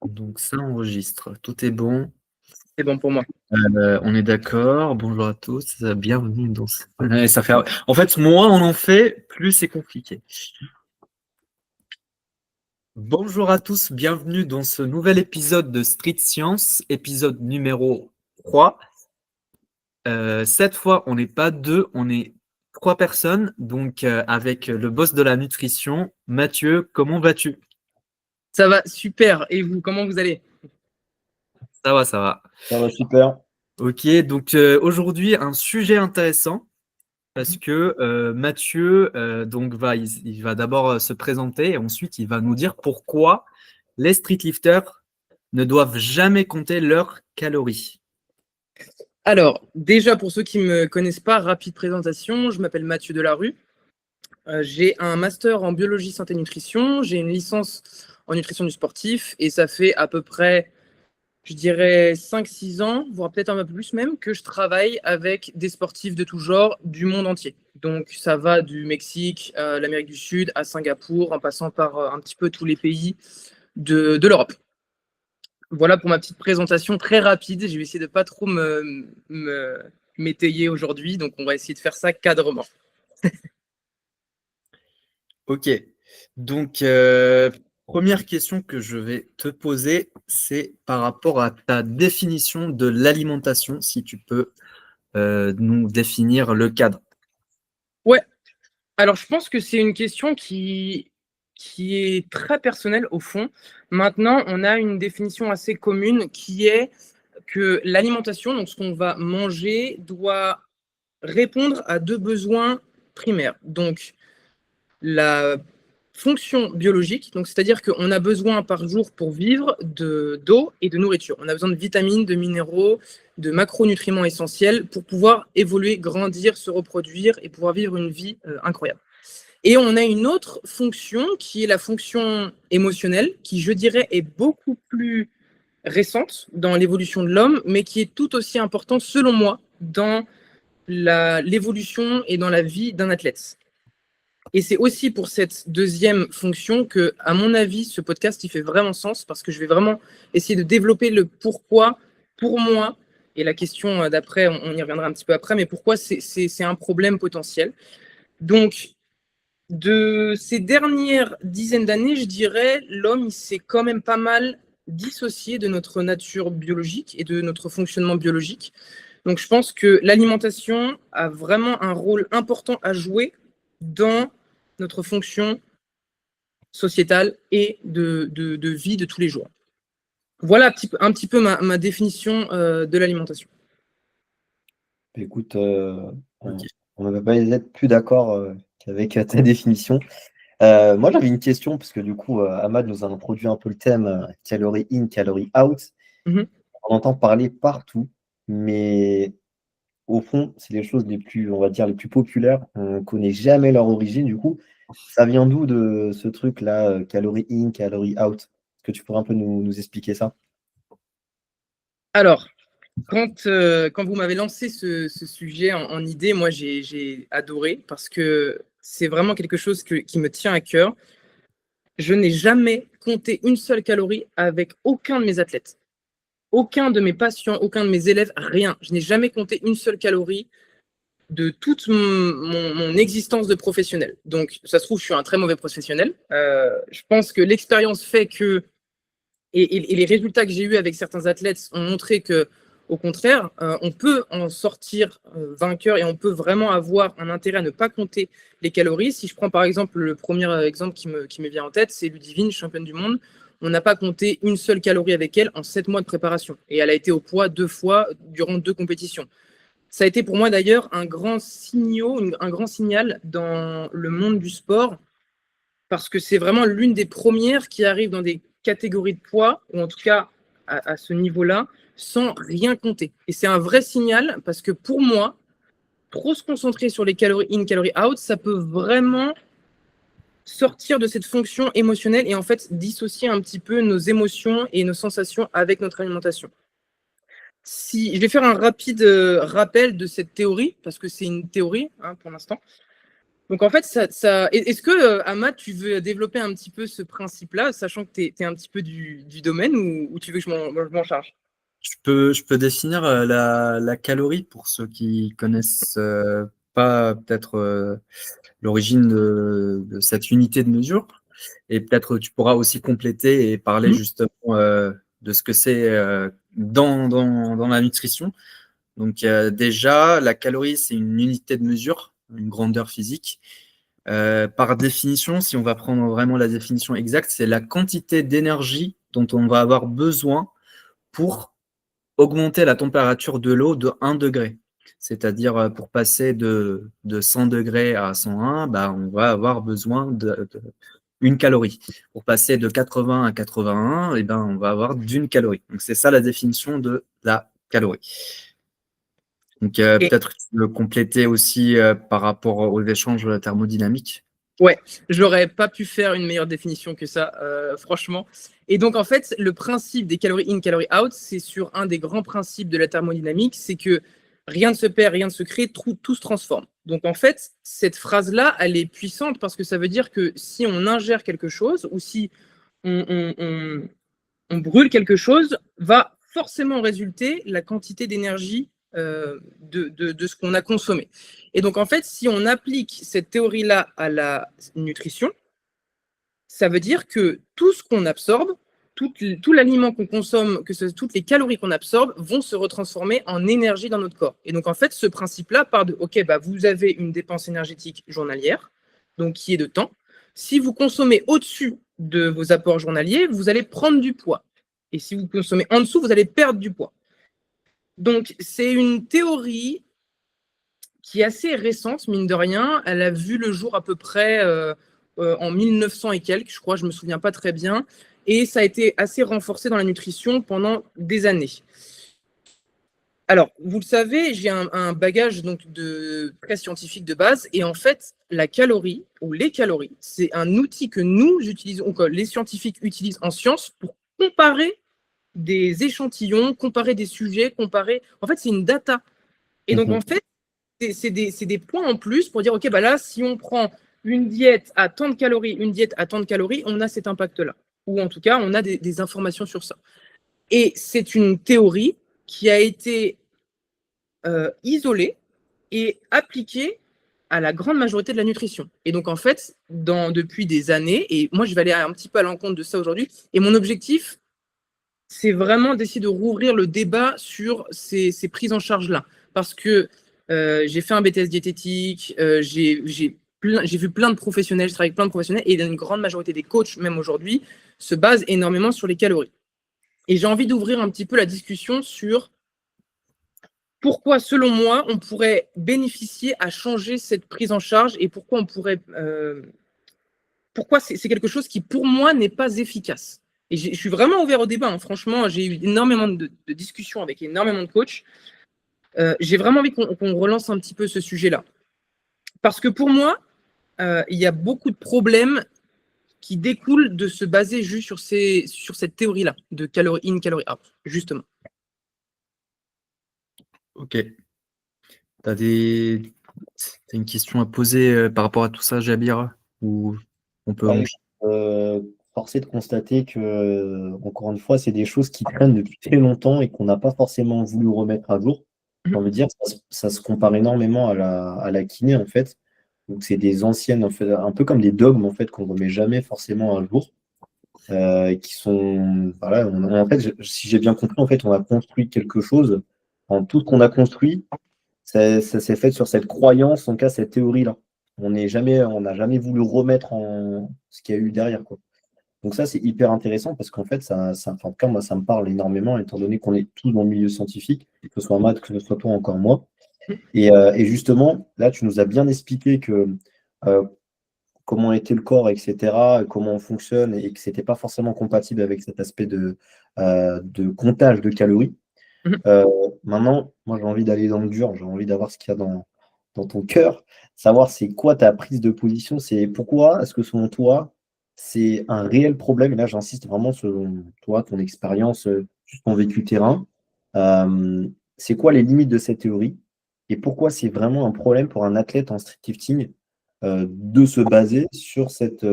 Donc ça enregistre, tout est bon. C'est bon pour moi. On est d'accord. Bonjour à tous, bienvenue dans ce... Ouais, ça fait... En fait, moins on en fait, plus c'est compliqué. Bonjour à tous, bienvenue dans ce nouvel épisode de Street Science, épisode numéro 3. Cette fois, on n'est pas deux, on est 3 personnes, donc avec le boss de la nutrition, Mathieu, comment vas-tu? Ça va super. Et vous, comment vous allez? Ça va, ça va. Ça va super. Ok, donc aujourd'hui, un sujet intéressant. Parce que Mathieu donc il va d'abord se présenter et ensuite il va nous dire pourquoi les streetlifters ne doivent jamais compter leurs calories. Alors, déjà, pour ceux qui ne me connaissent pas, rapide présentation, je m'appelle Mathieu Delarue. J'ai un master en biologie santé nutrition, j'ai une licence en nutrition du sportif et ça fait à peu près, je dirais, 5-6 ans, voire peut-être un peu plus même, que je travaille avec des sportifs de tout genre du monde entier. Donc ça va du Mexique, l'Amérique du Sud, à Singapour, en passant par un petit peu tous les pays de l'Europe. Voilà pour ma petite présentation très rapide. Je vais essayer de pas trop m'étayer aujourd'hui, donc on va essayer de faire ça cadrement. Ok, donc première question que je vais te poser, c'est par rapport à ta définition de l'alimentation, si tu peux nous définir le cadre. Ouais, alors je pense que c'est une question qui est très personnelle au fond. Maintenant, on a une définition assez commune qui est que l'alimentation, donc ce qu'on va manger, doit répondre à 2 besoins primaires. Donc la fonction biologique, donc c'est-à-dire qu'on a besoin par jour pour vivre d'eau et de nourriture. On a besoin de vitamines, de minéraux, de macronutriments essentiels pour pouvoir évoluer, grandir, se reproduire et pouvoir vivre une vie incroyable. Et on a une autre fonction qui est la fonction émotionnelle, qui je dirais est beaucoup plus récente dans l'évolution de l'homme, mais qui est tout aussi importante selon moi dans l'évolution et dans la vie d'un athlète. Et c'est aussi pour cette deuxième fonction que, à mon avis, ce podcast, il fait vraiment sens parce que je vais vraiment essayer de développer le pourquoi pour moi. Et la question d'après, on y reviendra un petit peu après, mais pourquoi c'est un problème potentiel. Donc, de ces dernières dizaines d'années, je dirais, l'homme, il s'est quand même pas mal dissocié de notre nature biologique et de notre fonctionnement biologique. Donc, je pense que l'alimentation a vraiment un rôle important à jouer dans notre fonction sociétale et de vie de tous les jours. Voilà un petit peu ma définition de l'alimentation. Écoute, Ok. on ne va pas être plus d'accord qu'avec ta définition. Moi, j'avais une question, parce que du coup, Ahmad nous a introduit un peu le thème calories in, calories out. Mhm. On entend parler partout, mais au fond, c'est les choses les plus, on va dire, les plus populaires. On ne connaît jamais leur origine. Du coup, ça vient d'où de ce truc-là, calories in, calories out? Est-ce que tu pourrais un peu nous expliquer ça? Alors, quand vous m'avez lancé ce sujet en idée, moi j'ai adoré parce que c'est vraiment quelque chose qui me tient à cœur. Je n'ai jamais compté une seule calorie avec aucun de mes athlètes, aucun de mes patients, aucun de mes élèves, rien. Je n'ai jamais compté une seule calorie de toute mon existence de professionnel. Donc, ça se trouve, je suis un très mauvais professionnel. Je pense que l'expérience fait que, et les résultats que j'ai eus avec certains athlètes ont montré que, au contraire, on peut en sortir vainqueur et on peut vraiment avoir un intérêt à ne pas compter les calories. Si je prends par exemple le premier exemple qui me vient en tête, c'est Ludivine, championne du monde. On n'a pas compté une seule calorie avec elle en 7 mois de préparation. Et elle a été au poids 2 fois durant 2 compétitions. Ça a été pour moi d'ailleurs un grand signal dans le monde du sport, parce que c'est vraiment l'une des premières qui arrive dans des catégories de poids, ou en tout cas à ce niveau-là, sans rien compter. Et c'est un vrai signal, parce que pour moi, trop se concentrer sur les calories in, calories out, ça peut vraiment sortir de cette fonction émotionnelle et en fait dissocier un petit peu nos émotions et nos sensations avec notre alimentation. Si, je vais faire un rapide rappel de cette théorie, parce que c'est une théorie pour l'instant. Donc en fait, est-ce que, Ahmad, tu veux développer un petit peu ce principe-là, sachant que tu es un petit peu du domaine, ou tu veux que je m'en charge? Je peux définir la calorie pour ceux qui connaissent pas peut-être l'origine de cette unité de mesure. Et peut-être tu pourras aussi compléter et parler justement de ce que c'est dans la nutrition. Donc déjà, la calorie, c'est une unité de mesure, une grandeur physique. Par définition, si on va prendre vraiment la définition exacte, c'est la quantité d'énergie dont on va avoir besoin pour augmenter la température de l'eau de 1 degré. C'est-à-dire, pour passer de 100 degrés à 101, bah, on va avoir besoin d'une calorie. Pour passer de 80 à 81, eh ben, on va avoir d'une calorie. Donc, c'est ça la définition de la calorie. Donc, peut-être tu peux compléter aussi par rapport aux échanges thermodynamiques. Ouais, j'aurais pas pu faire une meilleure définition que ça, franchement. Et donc, en fait, le principe des calories in, calories out, c'est sur un des grands principes de la thermodynamique, c'est que rien ne se perd, rien ne se crée, tout se transforme. Donc, en fait, cette phrase-là, elle est puissante parce que ça veut dire que si on ingère quelque chose ou si on brûle quelque chose, va forcément résulter la quantité d'énergie de ce qu'on a consommé. Et donc, en fait, si on applique cette théorie-là à la nutrition, ça veut dire que tout ce qu'on absorbe, tout l'aliment qu'on consomme, toutes les calories qu'on absorbe, vont se retransformer en énergie dans notre corps. Et donc, en fait, ce principe-là part de, OK, bah, vous avez une dépense énergétique journalière, donc qui est de temps. Si vous consommez au-dessus de vos apports journaliers, vous allez prendre du poids. Et si vous consommez en dessous, vous allez perdre du poids. Donc, c'est une théorie qui est assez récente, mine de rien. Elle a vu le jour à peu près en 1900 et quelques, je crois, je ne me souviens pas très bien. Et ça a été assez renforcé dans la nutrition pendant des années. Alors, vous le savez, j'ai un bagage donc très scientifique de base. Et en fait, la calorie, ou les calories, c'est un outil que nous utilisons, ou que les scientifiques utilisent en science pour comparer des échantillons, comparer des sujets, comparer. En fait, c'est une data. Et donc, en fait, c'est des points en plus pour dire, OK, bah là, si on prend une diète à tant de calories, une diète à tant de calories, on a cet impact-là. Ou en tout cas, on a des informations sur ça. Et c'est une théorie qui a été isolée et appliquée à la grande majorité de la nutrition. Et donc, en fait, depuis des années, et moi, je vais aller un petit peu à l'encontre de ça aujourd'hui, et mon objectif, c'est vraiment d'essayer de rouvrir le débat sur ces prises en charge-là. Parce que j'ai fait un BTS diététique, j'ai vu plein de professionnels, je travaille avec plein de professionnels, et une grande majorité des coachs, même aujourd'hui, se basent énormément sur les calories. Et j'ai envie d'ouvrir un petit peu la discussion sur pourquoi, selon moi, on pourrait bénéficier à changer cette prise en charge et pourquoi on pourrait... pourquoi c'est quelque chose qui, pour moi, n'est pas efficace. Et je suis vraiment ouvert au débat. Hein. Franchement, j'ai eu énormément de discussions avec énormément de coachs. J'ai vraiment envie qu'on relance un petit peu ce sujet-là. Parce que pour moi, il y a beaucoup de problèmes qui découlent de se baser juste sur cette théorie-là, de calorie in, calorie out, justement. Ok. Tu as une question à poser par rapport à tout ça, Jabir? Ou on peut forcé de constater que, encore une fois, c'est des choses qui traînent depuis très longtemps et qu'on n'a pas forcément voulu remettre à jour. J'ai envie de dire, ça se compare énormément à la kiné, en fait. Donc, c'est des anciennes, en fait, un peu comme des dogmes, en fait, qu'on ne remet jamais forcément à jour. Qui sont, voilà, en fait, si j'ai bien compris, en fait, on a construit quelque chose. En tout ce qu'on a construit, ça s'est fait sur cette croyance, en tout cas, cette théorie-là. On n'a jamais voulu remettre en ce qu'il y a eu derrière, quoi. Donc ça, c'est hyper intéressant parce qu'en fait, en tout cas, moi, ça me parle énormément, étant donné qu'on est tous dans le milieu scientifique, que ce soit Matt, que ce soit toi, encore moi. Et justement, là, tu nous as bien expliqué que comment était le corps, etc., comment on fonctionne, et que ce n'était pas forcément compatible avec cet aspect de comptage de calories. Maintenant, moi, j'ai envie d'aller dans le dur, j'ai envie d'avoir ce qu'il y a dans ton cœur, savoir c'est quoi ta prise de position, c'est pourquoi est-ce que selon toi, c'est un réel problème, et là j'insiste vraiment selon toi, ton expérience, ton vécu terrain, c'est quoi les limites de cette théorie, et pourquoi c'est vraiment un problème pour un athlète en street lifting de se baser sur cette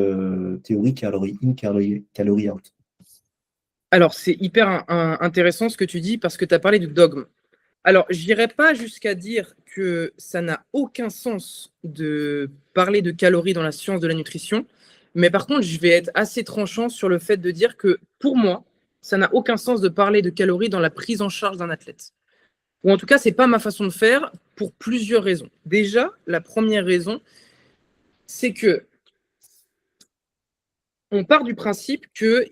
théorie calorie in, calorie out. Alors, c'est hyper intéressant ce que tu dis parce que tu as parlé de dogme. Alors, je n'irai pas jusqu'à dire que ça n'a aucun sens de parler de calories dans la science de la nutrition, mais par contre, je vais être assez tranchant sur le fait de dire que pour moi, ça n'a aucun sens de parler de calories dans la prise en charge d'un athlète. Ou en tout cas, ce n'est pas ma façon de faire pour plusieurs raisons. Déjà, la première raison, c'est que on part du principe que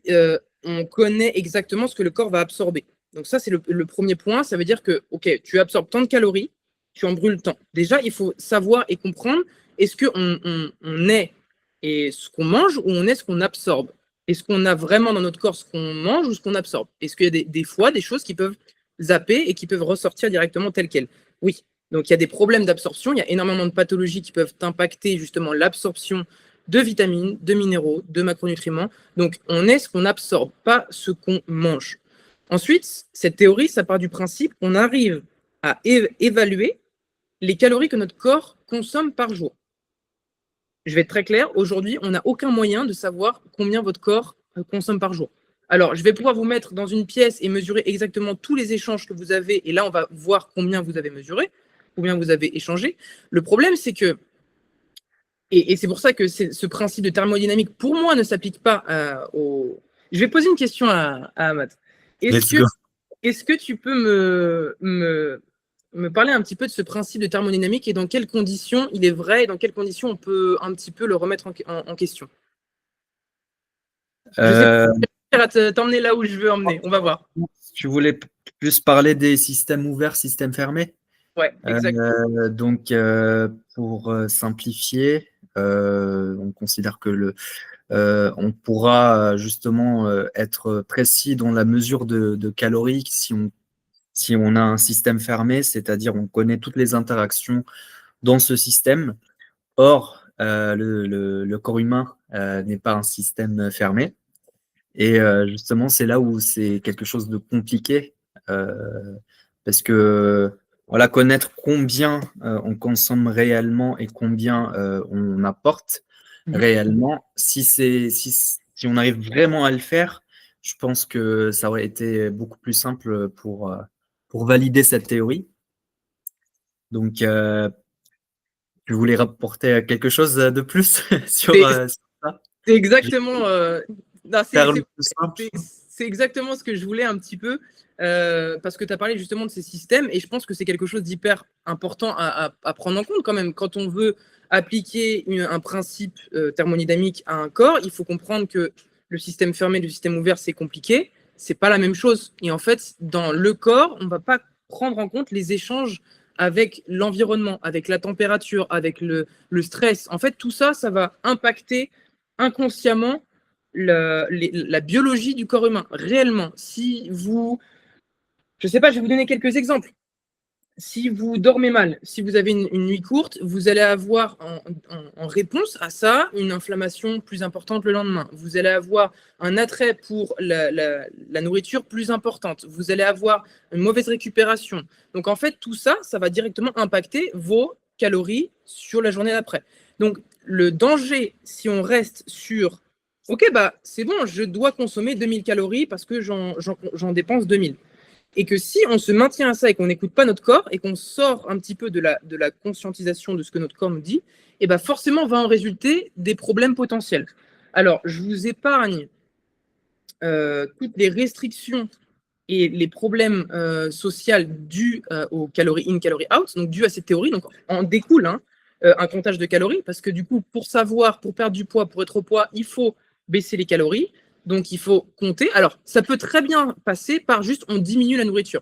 on connaît exactement ce que le corps va absorber. Donc ça, c'est le premier point. Ça veut dire que, OK, tu absorbes tant de calories, tu en brûles tant. Déjà, il faut savoir et comprendre, est-ce qu'on est et ce qu'on mange ou on est ce qu'on absorbe? Est-ce qu'on a vraiment dans notre corps ce qu'on mange ou ce qu'on absorbe? Est-ce qu'il y a des fois des choses qui peuvent zapper et qui peuvent ressortir directement telles quelles? Oui. Donc il y a des problèmes d'absorption, il y a énormément de pathologies qui peuvent impacter justement l'absorption de vitamines, de minéraux, de macronutriments. Donc, on est ce qu'on absorbe, pas ce qu'on mange. Ensuite, cette théorie, ça part du principe qu'on arrive à évaluer les calories que notre corps consomme par jour. Je vais être très clair, aujourd'hui, on n'a aucun moyen de savoir combien votre corps consomme par jour. Alors, je vais pouvoir vous mettre dans une pièce et mesurer exactement tous les échanges que vous avez, et là, on va voir combien vous avez mesuré, combien vous avez échangé. Le problème, c'est que et c'est pour ça que ce principe de thermodynamique, pour moi, ne s'applique pas au. Je vais poser une question à Ahmad. Est-ce que tu peux me parler un petit peu de ce principe de thermodynamique et dans quelles conditions il est vrai et dans quelles conditions on peut un petit peu le remettre en question? Je sais pas si t'emmener là où je veux emmener. On va voir. Tu voulais plus parler des systèmes ouverts, systèmes fermés? Ouais, exactement. Donc, pour simplifier, on considère que on pourra justement être précis dans la mesure de calories si on a un système fermé, c'est-à-dire on connaît toutes les interactions dans ce système. Or, le corps humain n'est pas un système fermé. Et justement, c'est là où c'est quelque chose de compliqué, parce que voilà, connaître combien on consomme réellement et combien on apporte réellement, si on arrive vraiment à le faire, je pense que ça aurait été beaucoup plus simple pour valider cette théorie. Donc, tu voulais rapporter quelque chose de plus sur ça? C'est exactement. Non, Faire le plus simple. c'est exactement ce que je voulais un petit peu, parce que tu as parlé justement de ces systèmes, et je pense que c'est quelque chose d'hyper important à prendre en compte quand même. Quand on veut appliquer un principe thermodynamique à un corps, il faut comprendre que le système fermé, le système ouvert, c'est compliqué. C'est pas la même chose. Et en fait, dans le corps, on va pas prendre en compte les échanges avec l'environnement, avec la température, avec le stress. En fait, tout ça, ça va impacter inconsciemment la biologie du corps humain, réellement. Si vous, je sais pas, je vais vous donner quelques exemples. Si vous dormez mal, si vous avez une nuit courte, vous allez avoir en réponse à ça une inflammation plus importante le lendemain. Vous allez avoir un attrait pour la nourriture plus importante. Vous allez avoir une mauvaise récupération. Donc en fait, tout ça, ça va directement impacter vos calories sur la journée d'après. Donc le danger, si on reste sur OK, bah c'est bon, je dois consommer 2000 calories parce que j'en dépense 2000. Et que si on se maintient à ça et qu'on n'écoute pas notre corps et qu'on sort un petit peu de la conscientisation de ce que notre corps nous dit, et ben forcément va en résulter des problèmes potentiels. Alors, je vous épargne toutes les restrictions et les problèmes sociaux dus aux calories in, calories out, donc dus à cette théorie. Donc, en découle un comptage de calories, parce que du coup, pour perdre du poids, pour être au poids, il faut baisser les calories. Donc, il faut compter. Alors, ça peut très bien passer par juste on diminue la nourriture.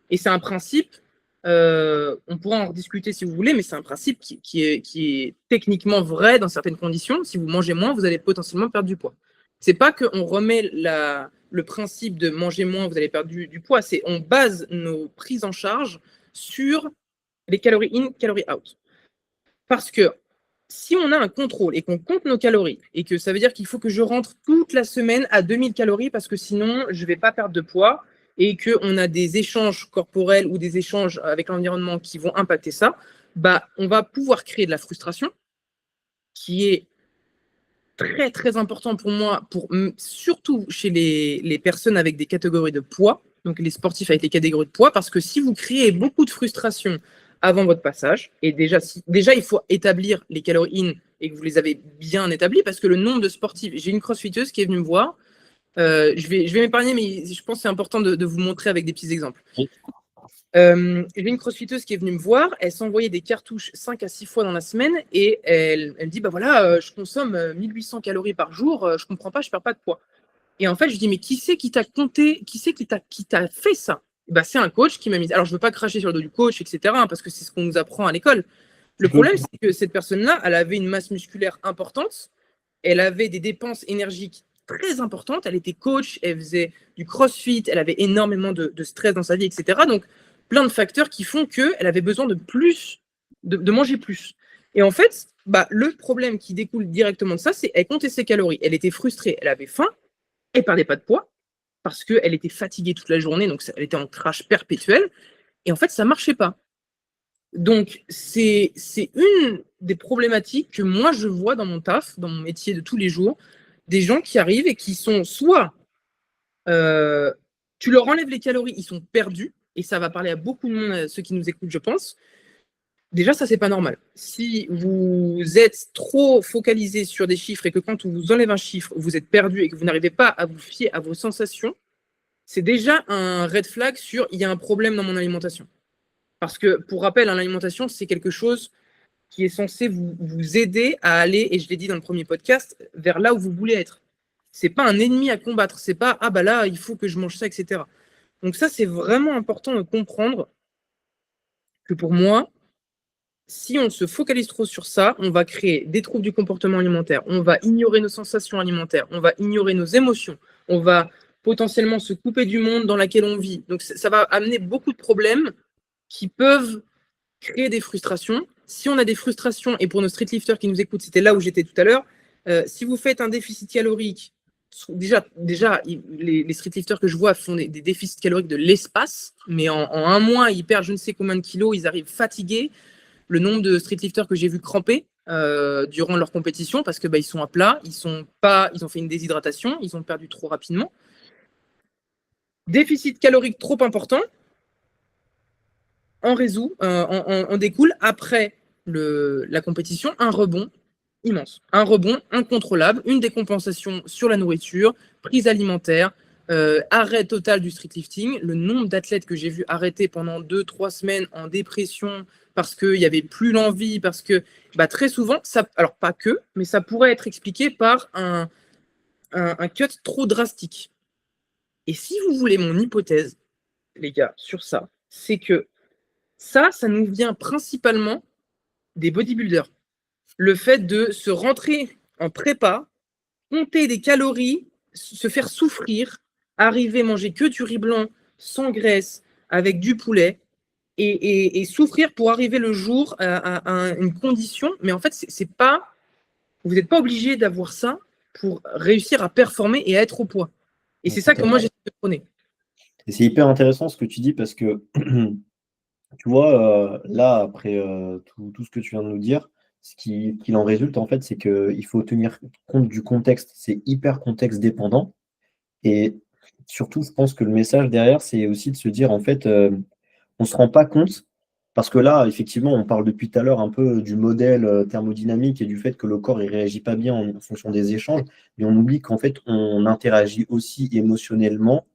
Et c'est un principe, on pourra en rediscuter si vous voulez, mais c'est un principe qui est techniquement vrai dans certaines conditions. Si vous mangez moins, vous allez potentiellement perdre du poids. C'est pas qu'on remet le principe de manger moins, vous allez perdre du poids. C'est on base nos prises en charge sur les calories in, calories out. Parce que si on a un contrôle et qu'on compte nos calories, et que ça veut dire qu'il faut que je rentre toute la semaine à 2000 calories parce que sinon, je ne vais pas perdre de poids, et qu'on a des échanges corporels ou des échanges avec l'environnement qui vont impacter ça, bah, on va pouvoir créer de la frustration. qui est très très important pour moi, surtout chez les personnes avec des catégories de poids, donc les sportifs avec les catégories de poids, parce que si vous créez beaucoup de frustration avant votre passage, et déjà il faut établir les calories in et que vous les avez bien établies, parce que le nombre de sportifs, j'ai une crossfiteuse qui est venue me voir, je vais m'épargner, mais je pense que c'est important de vous montrer avec des petits exemples. Oui. J'ai une crossfiteuse qui est venue me voir, elle s'envoyait des cartouches 5 à 6 fois dans la semaine et elle me dit bah voilà, je consomme 1800 calories par jour, je comprends pas, je perds pas de poids. Et en fait, je dis mais qui c'est qui t'a compté, qui c'est qui t'a fait ça? Bah, c'est un coach qui m'a mis. Alors je veux pas cracher sur le dos du coach, etc. parce que c'est ce qu'on nous apprend à l'école. Le problème, c'est que cette personne-là, elle avait une masse musculaire importante, elle avait des dépenses énergiques très importantes, elle était coach, elle faisait du crossfit, elle avait énormément de stress dans sa vie, etc. Donc, plein de facteurs qui font qu'elle avait besoin de plus, de manger plus. Et en fait, bah, le problème qui découle directement de ça, c'est qu'elle comptait ses calories. Elle était frustrée, elle avait faim, elle perdait pas de poids parce qu'elle était fatiguée toute la journée, donc elle était en crash perpétuel. Et en fait, ça marchait pas. Donc, c'est une des problématiques que moi, je vois dans mon taf, dans mon métier de tous les jours, des gens qui arrivent et qui sont soit, tu leur enlèves les calories, ils sont perdus, et ça va parler à beaucoup de monde, à ceux qui nous écoutent, je pense. Déjà, ça, c'est pas normal. Si vous êtes trop focalisé sur des chiffres et que quand on vous enlève un chiffre, vous êtes perdu et que vous n'arrivez pas à vous fier à vos sensations, c'est déjà un red flag sur il y a un problème dans mon alimentation. Parce que, pour rappel, l'alimentation, c'est quelque chose qui est censé vous aider à aller, et je l'ai dit dans le premier podcast, vers là où vous voulez être. C'est pas un ennemi à combattre. C'est pas, ah bah là, il faut que je mange ça, etc. Donc ça, c'est vraiment important de comprendre que pour moi, si on se focalise trop sur ça, on va créer des troubles du comportement alimentaire, on va ignorer nos sensations alimentaires, on va ignorer nos émotions, on va potentiellement se couper du monde dans lequel on vit. Donc ça va amener beaucoup de problèmes qui peuvent créer des frustrations. Si on a des frustrations, et pour nos streetlifters qui nous écoutent, c'était là où j'étais tout à l'heure, si vous faites un déficit calorique, déjà les streetlifters que je vois font des déficits caloriques de l'espace, mais en un mois, ils perdent je ne sais combien de kilos, ils arrivent fatigués. Le nombre de streetlifters que j'ai vu cramper durant leur compétition, parce que ils sont à plat, ils ont fait une déshydratation, ils ont perdu trop rapidement. Déficit calorique trop important, en découle après la compétition un rebond immense, un rebond incontrôlable, une décompensation sur la nourriture, prise alimentaire, arrêt total du streetlifting. Le nombre d'athlètes que j'ai vu arrêter pendant 2-3 semaines en dépression parce qu'il n'y avait plus l'envie, parce que très souvent, alors pas que, mais ça pourrait être expliqué par un cut trop drastique. Et si vous voulez mon hypothèse, les gars, sur ça, c'est que ça nous vient principalement des bodybuilders. Le fait de se rentrer en prépa, compter des calories, se faire souffrir, arriver à manger que du riz blanc, sans graisse, avec du poulet, et souffrir pour arriver le jour à une condition. Mais en fait, vous n'êtes pas obligé d'avoir ça pour réussir à performer et à être au poids. Et c'est ça que moi, j'essaie de prôner. Et c'est hyper intéressant ce que tu dis parce que, tu vois, là, après tout ce que tu viens de nous dire, ce qu'il en résulte, en fait, c'est qu'il faut tenir compte du contexte. C'est hyper contexte dépendant. Et surtout, je pense que le message derrière, c'est aussi de se dire, en fait, on ne se rend pas compte, parce que là, effectivement, on parle depuis tout à l'heure un peu du modèle thermodynamique et du fait que le corps ne réagit pas bien en fonction des échanges, mais on oublie qu'en fait, on interagit aussi émotionnellement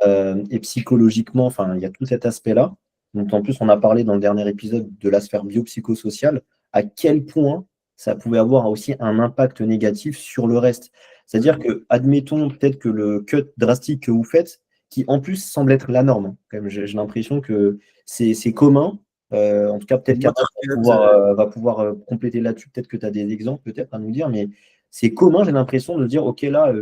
et psychologiquement. Enfin, il y a tout cet aspect-là. Donc, en plus, on a parlé dans le dernier épisode de la sphère biopsychosociale, à quel point ça pouvait avoir aussi un impact négatif sur le reste. C'est-à-dire que, admettons peut-être que le cut drastique que vous faites, qui en plus semble être la norme, quand même, j'ai l'impression que c'est commun. En tout cas, peut-être qu'Appar va pouvoir compléter là-dessus. Peut-être que tu as des exemples peut-être à nous dire, mais c'est commun, j'ai l'impression de dire, OK, là,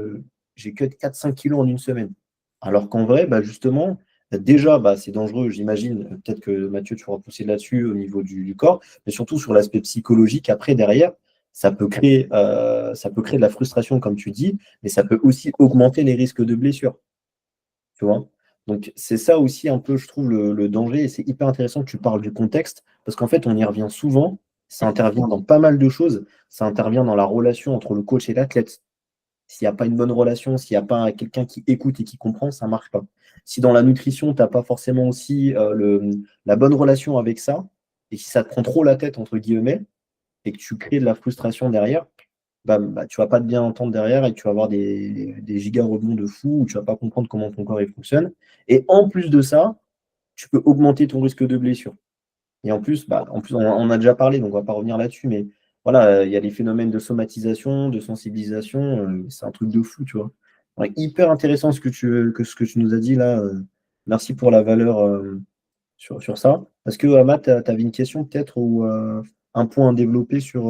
j'ai cut 4-5 kilos en une semaine. Alors qu'en vrai, justement, déjà, c'est dangereux, j'imagine. Peut-être que Mathieu, tu pourras pousser là-dessus au niveau du corps, mais surtout sur l'aspect psychologique. Après, derrière, ça peut créer de la frustration, comme tu dis, mais ça peut aussi augmenter les risques de blessures. Tu vois? Donc, c'est ça aussi un peu, je trouve, le danger. Et c'est hyper intéressant que tu parles du contexte, parce qu'en fait, on y revient souvent. Ça intervient dans pas mal de choses. Ça intervient dans la relation entre le coach et l'athlète. S'il n'y a pas une bonne relation, s'il n'y a pas quelqu'un qui écoute et qui comprend, ça ne marche pas. Si dans la nutrition, tu n'as pas forcément aussi la bonne relation avec ça, et si ça te prend trop la tête, entre guillemets, et que tu crées de la frustration derrière, tu ne vas pas te bien entendre derrière et tu vas avoir des giga rebonds de fou où tu ne vas pas comprendre comment ton corps il fonctionne. Et en plus de ça, tu peux augmenter ton risque de blessure. Et en plus, on a déjà parlé, donc on ne va pas revenir là-dessus, mais voilà, il y a les phénomènes de somatisation, de sensibilisation, c'est un truc de fou, tu vois. Ouais, hyper intéressant ce que tu nous as dit là. Merci pour la valeur sur ça. Est-ce que, Amat, tu avais une question peut-être ou un point à développer sur.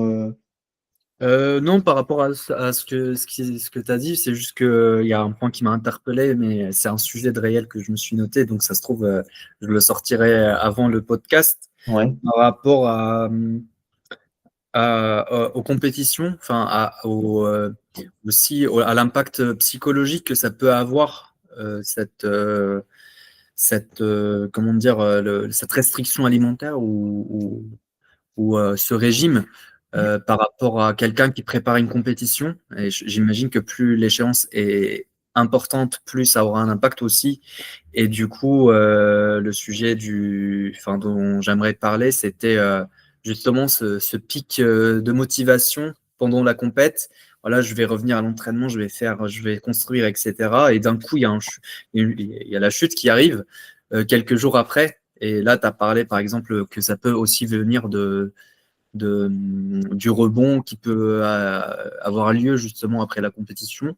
Non, par rapport à ce que tu as dit, c'est juste qu'il y a un point qui m'a interpellé, mais c'est un sujet de réel que je me suis noté, donc ça se trouve, je le sortirai avant le podcast. Ouais. Par rapport aux compétitions, enfin aussi à l'impact psychologique que ça peut avoir, comment dire, cette restriction alimentaire ou ce régime par rapport à quelqu'un qui prépare une compétition. Et j'imagine que plus l'échéance est importante, plus ça aura un impact aussi. Et du coup, le sujet dont j'aimerais parler, c'était justement ce pic de motivation pendant la compète. Voilà, je vais revenir à l'entraînement, je vais construire, etc. Et d'un coup, il y a la chute qui arrive quelques jours après. Et là, tu as parlé, par exemple, que ça peut aussi venir du rebond qui peut avoir lieu justement après la compétition.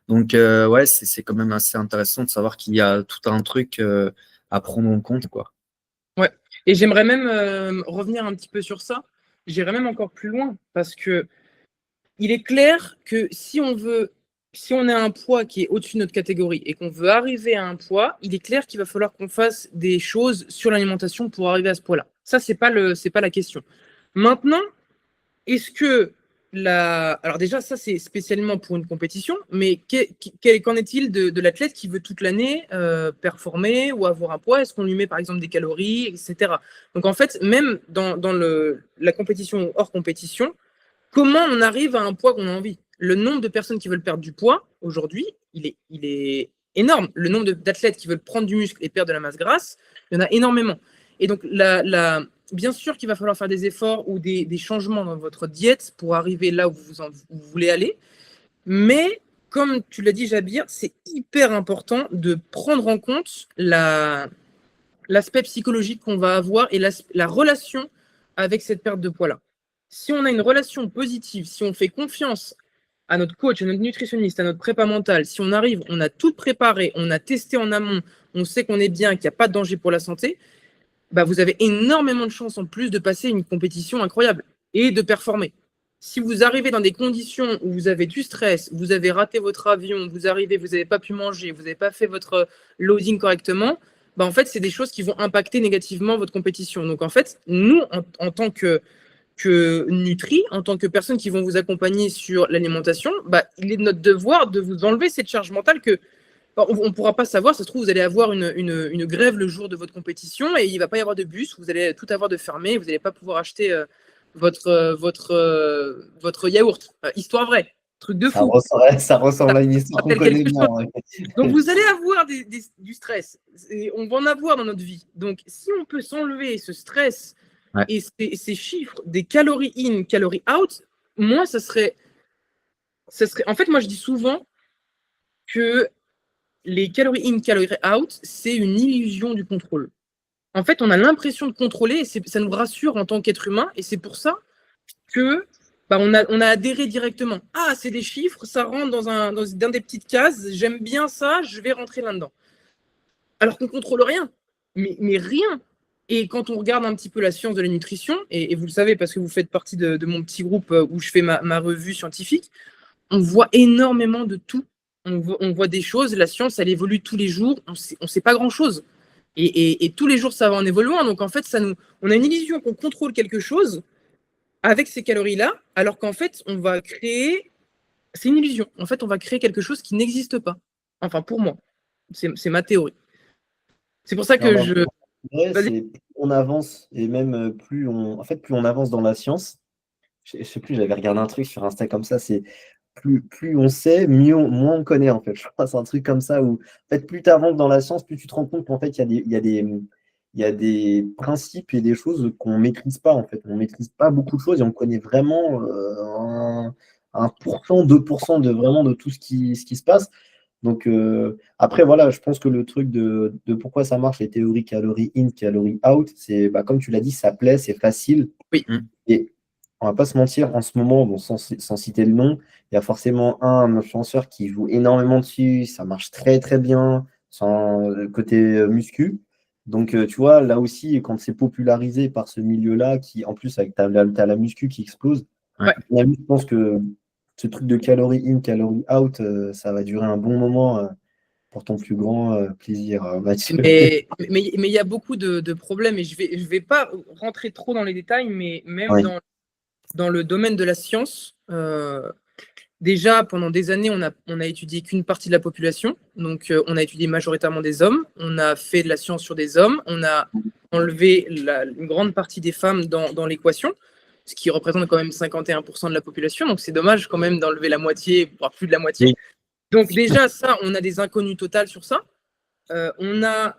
Donc, ouais, c'est quand même assez intéressant de savoir qu'il y a tout un truc à prendre en compte, quoi. Ouais. Et j'aimerais même revenir un petit peu sur ça. J'irais même encore plus loin parce que il est clair que si on a un poids qui est au-dessus de notre catégorie et qu'on veut arriver à un poids, il est clair qu'il va falloir qu'on fasse des choses sur l'alimentation pour arriver à ce poids-là. Ça, c'est pas la question. Maintenant, est-ce que alors déjà, ça c'est spécialement pour une compétition, mais qu'en est-il de l'athlète qui veut toute l'année performer ou avoir un poids? Est-ce qu'on lui met par exemple des calories, etc. Donc en fait, même dans la compétition ou hors compétition, comment on arrive à un poids qu'on a envie? Le nombre de personnes qui veulent perdre du poids aujourd'hui, il est énorme. Le nombre d'athlètes qui veulent prendre du muscle et perdre de la masse grasse, il y en a énormément. Et donc bien sûr qu'il va falloir faire des efforts ou des changements dans votre diète pour arriver là où vous voulez aller. Mais comme tu l'as dit, Jabir, c'est hyper important de prendre en compte l'aspect psychologique qu'on va avoir et la relation avec cette perte de poids-là. Si on a une relation positive, si on fait confiance à notre coach, à notre nutritionniste, à notre prépa mentale, si on arrive, on a tout préparé, on a testé en amont, on sait qu'on est bien, qu'il n'y a pas de danger pour la santé, vous avez énormément de chances en plus de passer une compétition incroyable et de performer. Si vous arrivez dans des conditions où vous avez du stress, vous avez raté votre avion, vous n'avez pas pu manger, vous n'avez pas fait votre loading correctement, en fait, c'est des choses qui vont impacter négativement votre compétition. Donc, en fait, nous, en tant que Nutri, en tant que personnes qui vont vous accompagner sur l'alimentation, il est de notre devoir de vous enlever cette charge mentale que on ne pourra pas savoir. Ça se trouve, vous allez avoir une grève le jour de votre compétition et il ne va pas y avoir de bus, vous allez tout avoir de fermé, vous n'allez pas pouvoir acheter votre yaourt. Histoire vraie, truc de fou. Ça ressemble à une histoire qu'on connaît bien. Ouais. Donc, vous allez avoir du stress. On va en avoir dans notre vie. Donc, si on peut s'enlever ce stress et ces chiffres des calories in, calories out, moi, ça serait. En fait, moi, je dis souvent que les calories in, calories out, c'est une illusion du contrôle. En fait, on a l'impression de contrôler et ça nous rassure en tant qu'être humain. Et c'est pour ça que on a adhéré directement. Ah, c'est des chiffres, ça rentre dans des petites cases. J'aime bien ça, je vais rentrer là-dedans. Alors qu'on ne contrôle rien, mais rien. Et quand on regarde un petit peu la science de la nutrition, et vous le savez parce que vous faites partie de mon petit groupe où je fais ma revue scientifique, on voit énormément de tout. On voit des choses, la science, elle évolue tous les jours, on sait pas grand-chose. Et tous les jours, ça va en évoluant. Donc, en fait, on a une illusion qu'on contrôle quelque chose avec ces calories-là, alors qu'en fait, on va créer... C'est une illusion. En fait, on va créer quelque chose qui n'existe pas. Enfin, pour moi. C'est ma théorie. C'est pour ça que on avance et même plus on avance dans la science, je sais plus, j'avais regardé un truc sur Insta comme ça, c'est plus on sait, moins on connaît en fait. Je crois c'est un truc comme ça où en fait plus tu avances dans la science, plus tu te rends compte qu'en fait il y a des principes et des choses qu'on maîtrise pas en fait. On maîtrise pas beaucoup de choses et on connaît vraiment 1%, 2% de vraiment de tout ce qui se passe. Donc après voilà, je pense que le truc de pourquoi ça marche, les théories calories in, calories out, c'est comme tu l'as dit, ça plaît, c'est facile. Oui. Et on va pas se mentir, en ce moment, bon, sans citer le nom, il y a forcément un influenceur qui joue énormément dessus, ça marche très très bien, sans côté muscu. Donc tu vois, là aussi, quand c'est popularisé par ce milieu-là, qui en plus avec t'as la muscu qui explose, Ouais. je pense que ce truc de calories in, calories out, ça va durer un bon moment pour ton plus grand plaisir, Mathieu. Mais il y a beaucoup de problèmes et je vais pas rentrer trop dans les détails, mais même Oui. dans le domaine de la science, déjà pendant des années, on a étudié qu'une partie de la population. Donc on a étudié majoritairement des hommes, on a fait de la science sur des hommes, on a enlevé une grande partie des femmes dans l'équation, ce qui représente quand même 51% de la population. Donc c'est dommage quand même d'enlever la moitié, voire plus de la moitié. Oui. Donc déjà ça, on a des inconnues totales sur ça. On a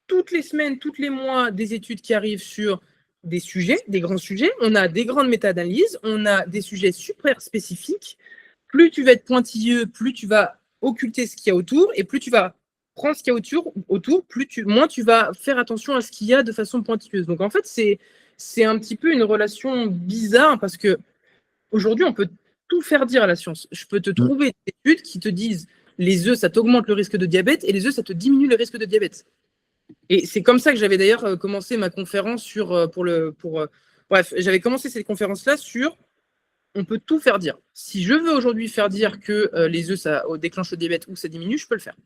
toutes les semaines, tous les mois, des études qui arrivent sur des sujets, des grands sujets. On a des grandes méta-analyses, on a des sujets super spécifiques. Plus tu vas être pointilleux, plus tu vas occulter ce qu'il y a autour, et plus tu vas prendre ce qu'il y a autour, moins tu vas faire attention à ce qu'il y a de façon pointilleuse. Donc en fait, c'est un petit peu une relation bizarre parce que aujourd'hui, on peut tout faire dire à la science. Je peux te trouver des études qui te disent les œufs, ça t'augmente le risque de diabète, et les œufs, ça te diminue le risque de diabète. Et c'est comme ça que j'avais d'ailleurs commencé ma conférence bref, j'avais commencé cette conférence-là sur on peut tout faire dire. Si je veux aujourd'hui faire dire que les œufs, ça déclenche le diabète ou ça diminue, je peux le faire.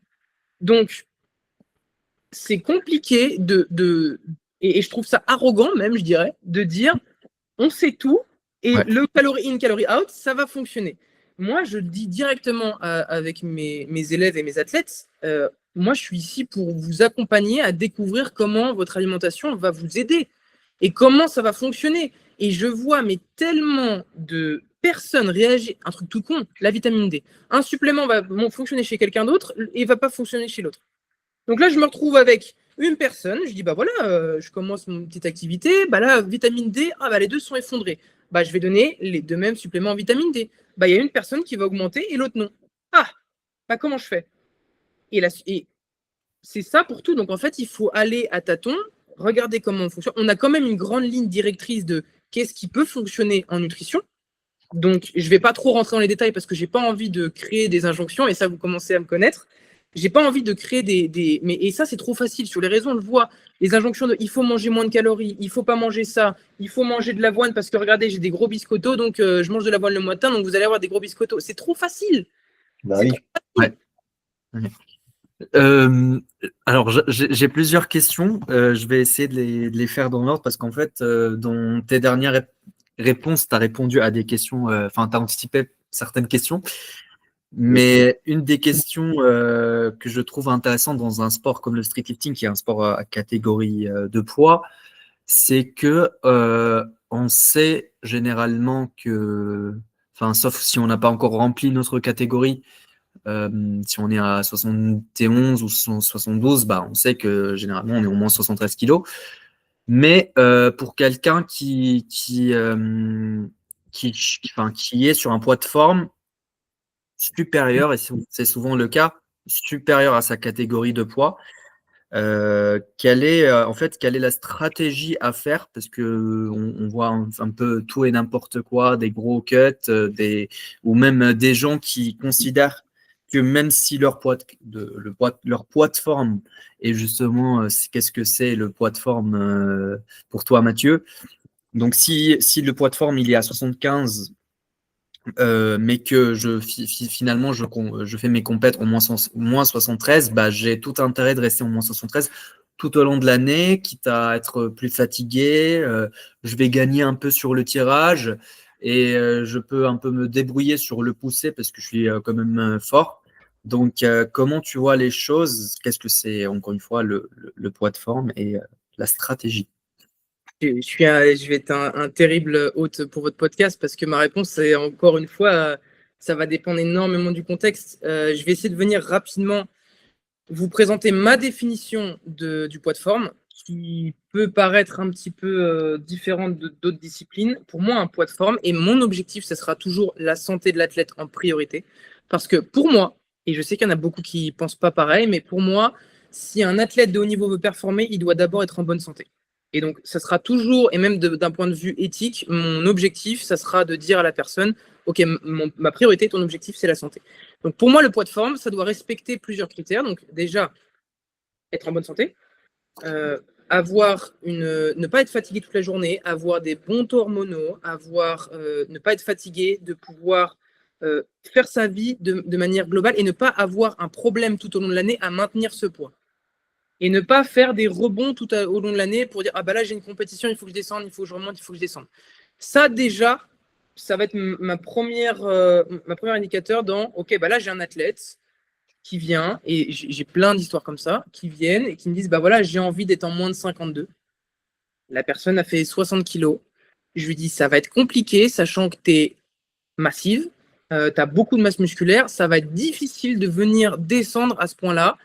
Donc, c'est compliqué et je trouve ça arrogant même, je dirais, de dire on sait tout et le calorie in, calorie out, ça va fonctionner. Moi, je dis directement avec mes élèves et mes athlètes, moi, je suis ici pour vous accompagner à découvrir comment votre alimentation va vous aider et comment ça va fonctionner. Et je vois mais tellement de personnes réagir, un truc tout con, la vitamine D. Un supplément va fonctionner chez quelqu'un d'autre et va pas fonctionner chez l'autre. Donc là, je me retrouve avec une personne, je dis bah voilà, je commence mon petite activité, bah là, vitamine D, les deux sont effondrés. Bah je vais donner les deux mêmes suppléments en vitamine D. Bah il y a une personne qui va augmenter et l'autre non. Ah, bah comment je fais? Et c'est ça pour tout. Donc en fait, il faut aller à tâtons, regarder comment on fonctionne. On a quand même une grande ligne directrice de qu'est-ce qui peut fonctionner en nutrition. Donc je ne vais pas trop rentrer dans les détails parce que j'ai pas envie de créer des injonctions, et ça, vous commencez à me connaître. J'ai pas envie de créer et ça, c'est trop facile. Sur les réseaux, on le voit. Les injonctions de il faut manger moins de calories, il faut pas manger ça, il faut manger de l'avoine parce que regardez, j'ai des gros biscottos, donc je mange de l'avoine le matin, donc vous allez avoir des gros biscottos. C'est trop facile. Bah oui. Trop facile. Alors, j'ai plusieurs questions. Je vais essayer de les faire dans l'ordre parce qu'en fait, dans tes dernières réponses, tu as répondu à des questions, enfin, tu as anticipé certaines questions. Mais une des questions que je trouve intéressante dans un sport comme le streetlifting, qui est un sport à catégorie de poids, c'est que on sait généralement que, enfin, sauf si on n'a pas encore rempli notre catégorie, si on est à 71 ou 72, bah, on sait que généralement on est au moins 73 kilos. Mais pour quelqu'un qui est sur un poids de forme supérieur, et c'est souvent le cas, supérieur à sa catégorie de poids, quelle est la stratégie à faire? Parce que on voit un peu tout et n'importe quoi, des gros cuts, ou même des gens qui considèrent que même si leur poids de forme est justement, qu'est-ce que c'est le poids de forme pour toi, Mathieu? Donc si le poids de forme il est à 75, mais que finalement je fais mes compètes au moins 73, bah, j'ai tout intérêt de rester au moins 73 tout au long de l'année, quitte à être plus fatigué. Je vais gagner un peu sur le tirage et je peux un peu me débrouiller sur le pousser parce que je suis quand même fort. Donc, comment tu vois les choses? Qu'est-ce que c'est, encore une fois, le poids de forme et la stratégie? Je vais être un terrible hôte pour votre podcast parce que ma réponse, c'est encore une fois, ça va dépendre énormément du contexte. Je vais essayer de venir rapidement vous présenter ma définition du poids de forme qui peut paraître un petit peu différente d'autres disciplines. Pour moi, un poids de forme, et mon objectif, ce sera toujours la santé de l'athlète en priorité. Parce que pour moi, et je sais qu'il y en a beaucoup qui ne pensent pas pareil, mais pour moi, si un athlète de haut niveau veut performer, il doit d'abord être en bonne santé. Et donc, ça sera toujours, et même d'un point de vue éthique, mon objectif, ça sera de dire à la personne, OK, ma priorité, ton objectif, c'est la santé. Donc, pour moi, le poids de forme, ça doit respecter plusieurs critères. Donc, déjà, être en bonne santé, ne pas être fatigué toute la journée, avoir des bons taux hormonaux, ne pas être fatigué, de pouvoir faire sa vie de manière globale et ne pas avoir un problème tout au long de l'année à maintenir ce poids. Et ne pas faire des rebonds au long de l'année pour dire ah bah là j'ai une compétition, il faut que je descende, il faut que je remonte, il faut que je descende. Ça déjà, ça va être ma première indicateur dans ok bah là j'ai un athlète qui vient et j'ai plein d'histoires comme ça qui viennent et qui me disent bah voilà j'ai envie d'être en moins de 52. La personne a fait 60 kilos. Je lui dis ça va être compliqué sachant que tu es massive, tu as beaucoup de masse musculaire, ça va être difficile de venir descendre à ce point-là.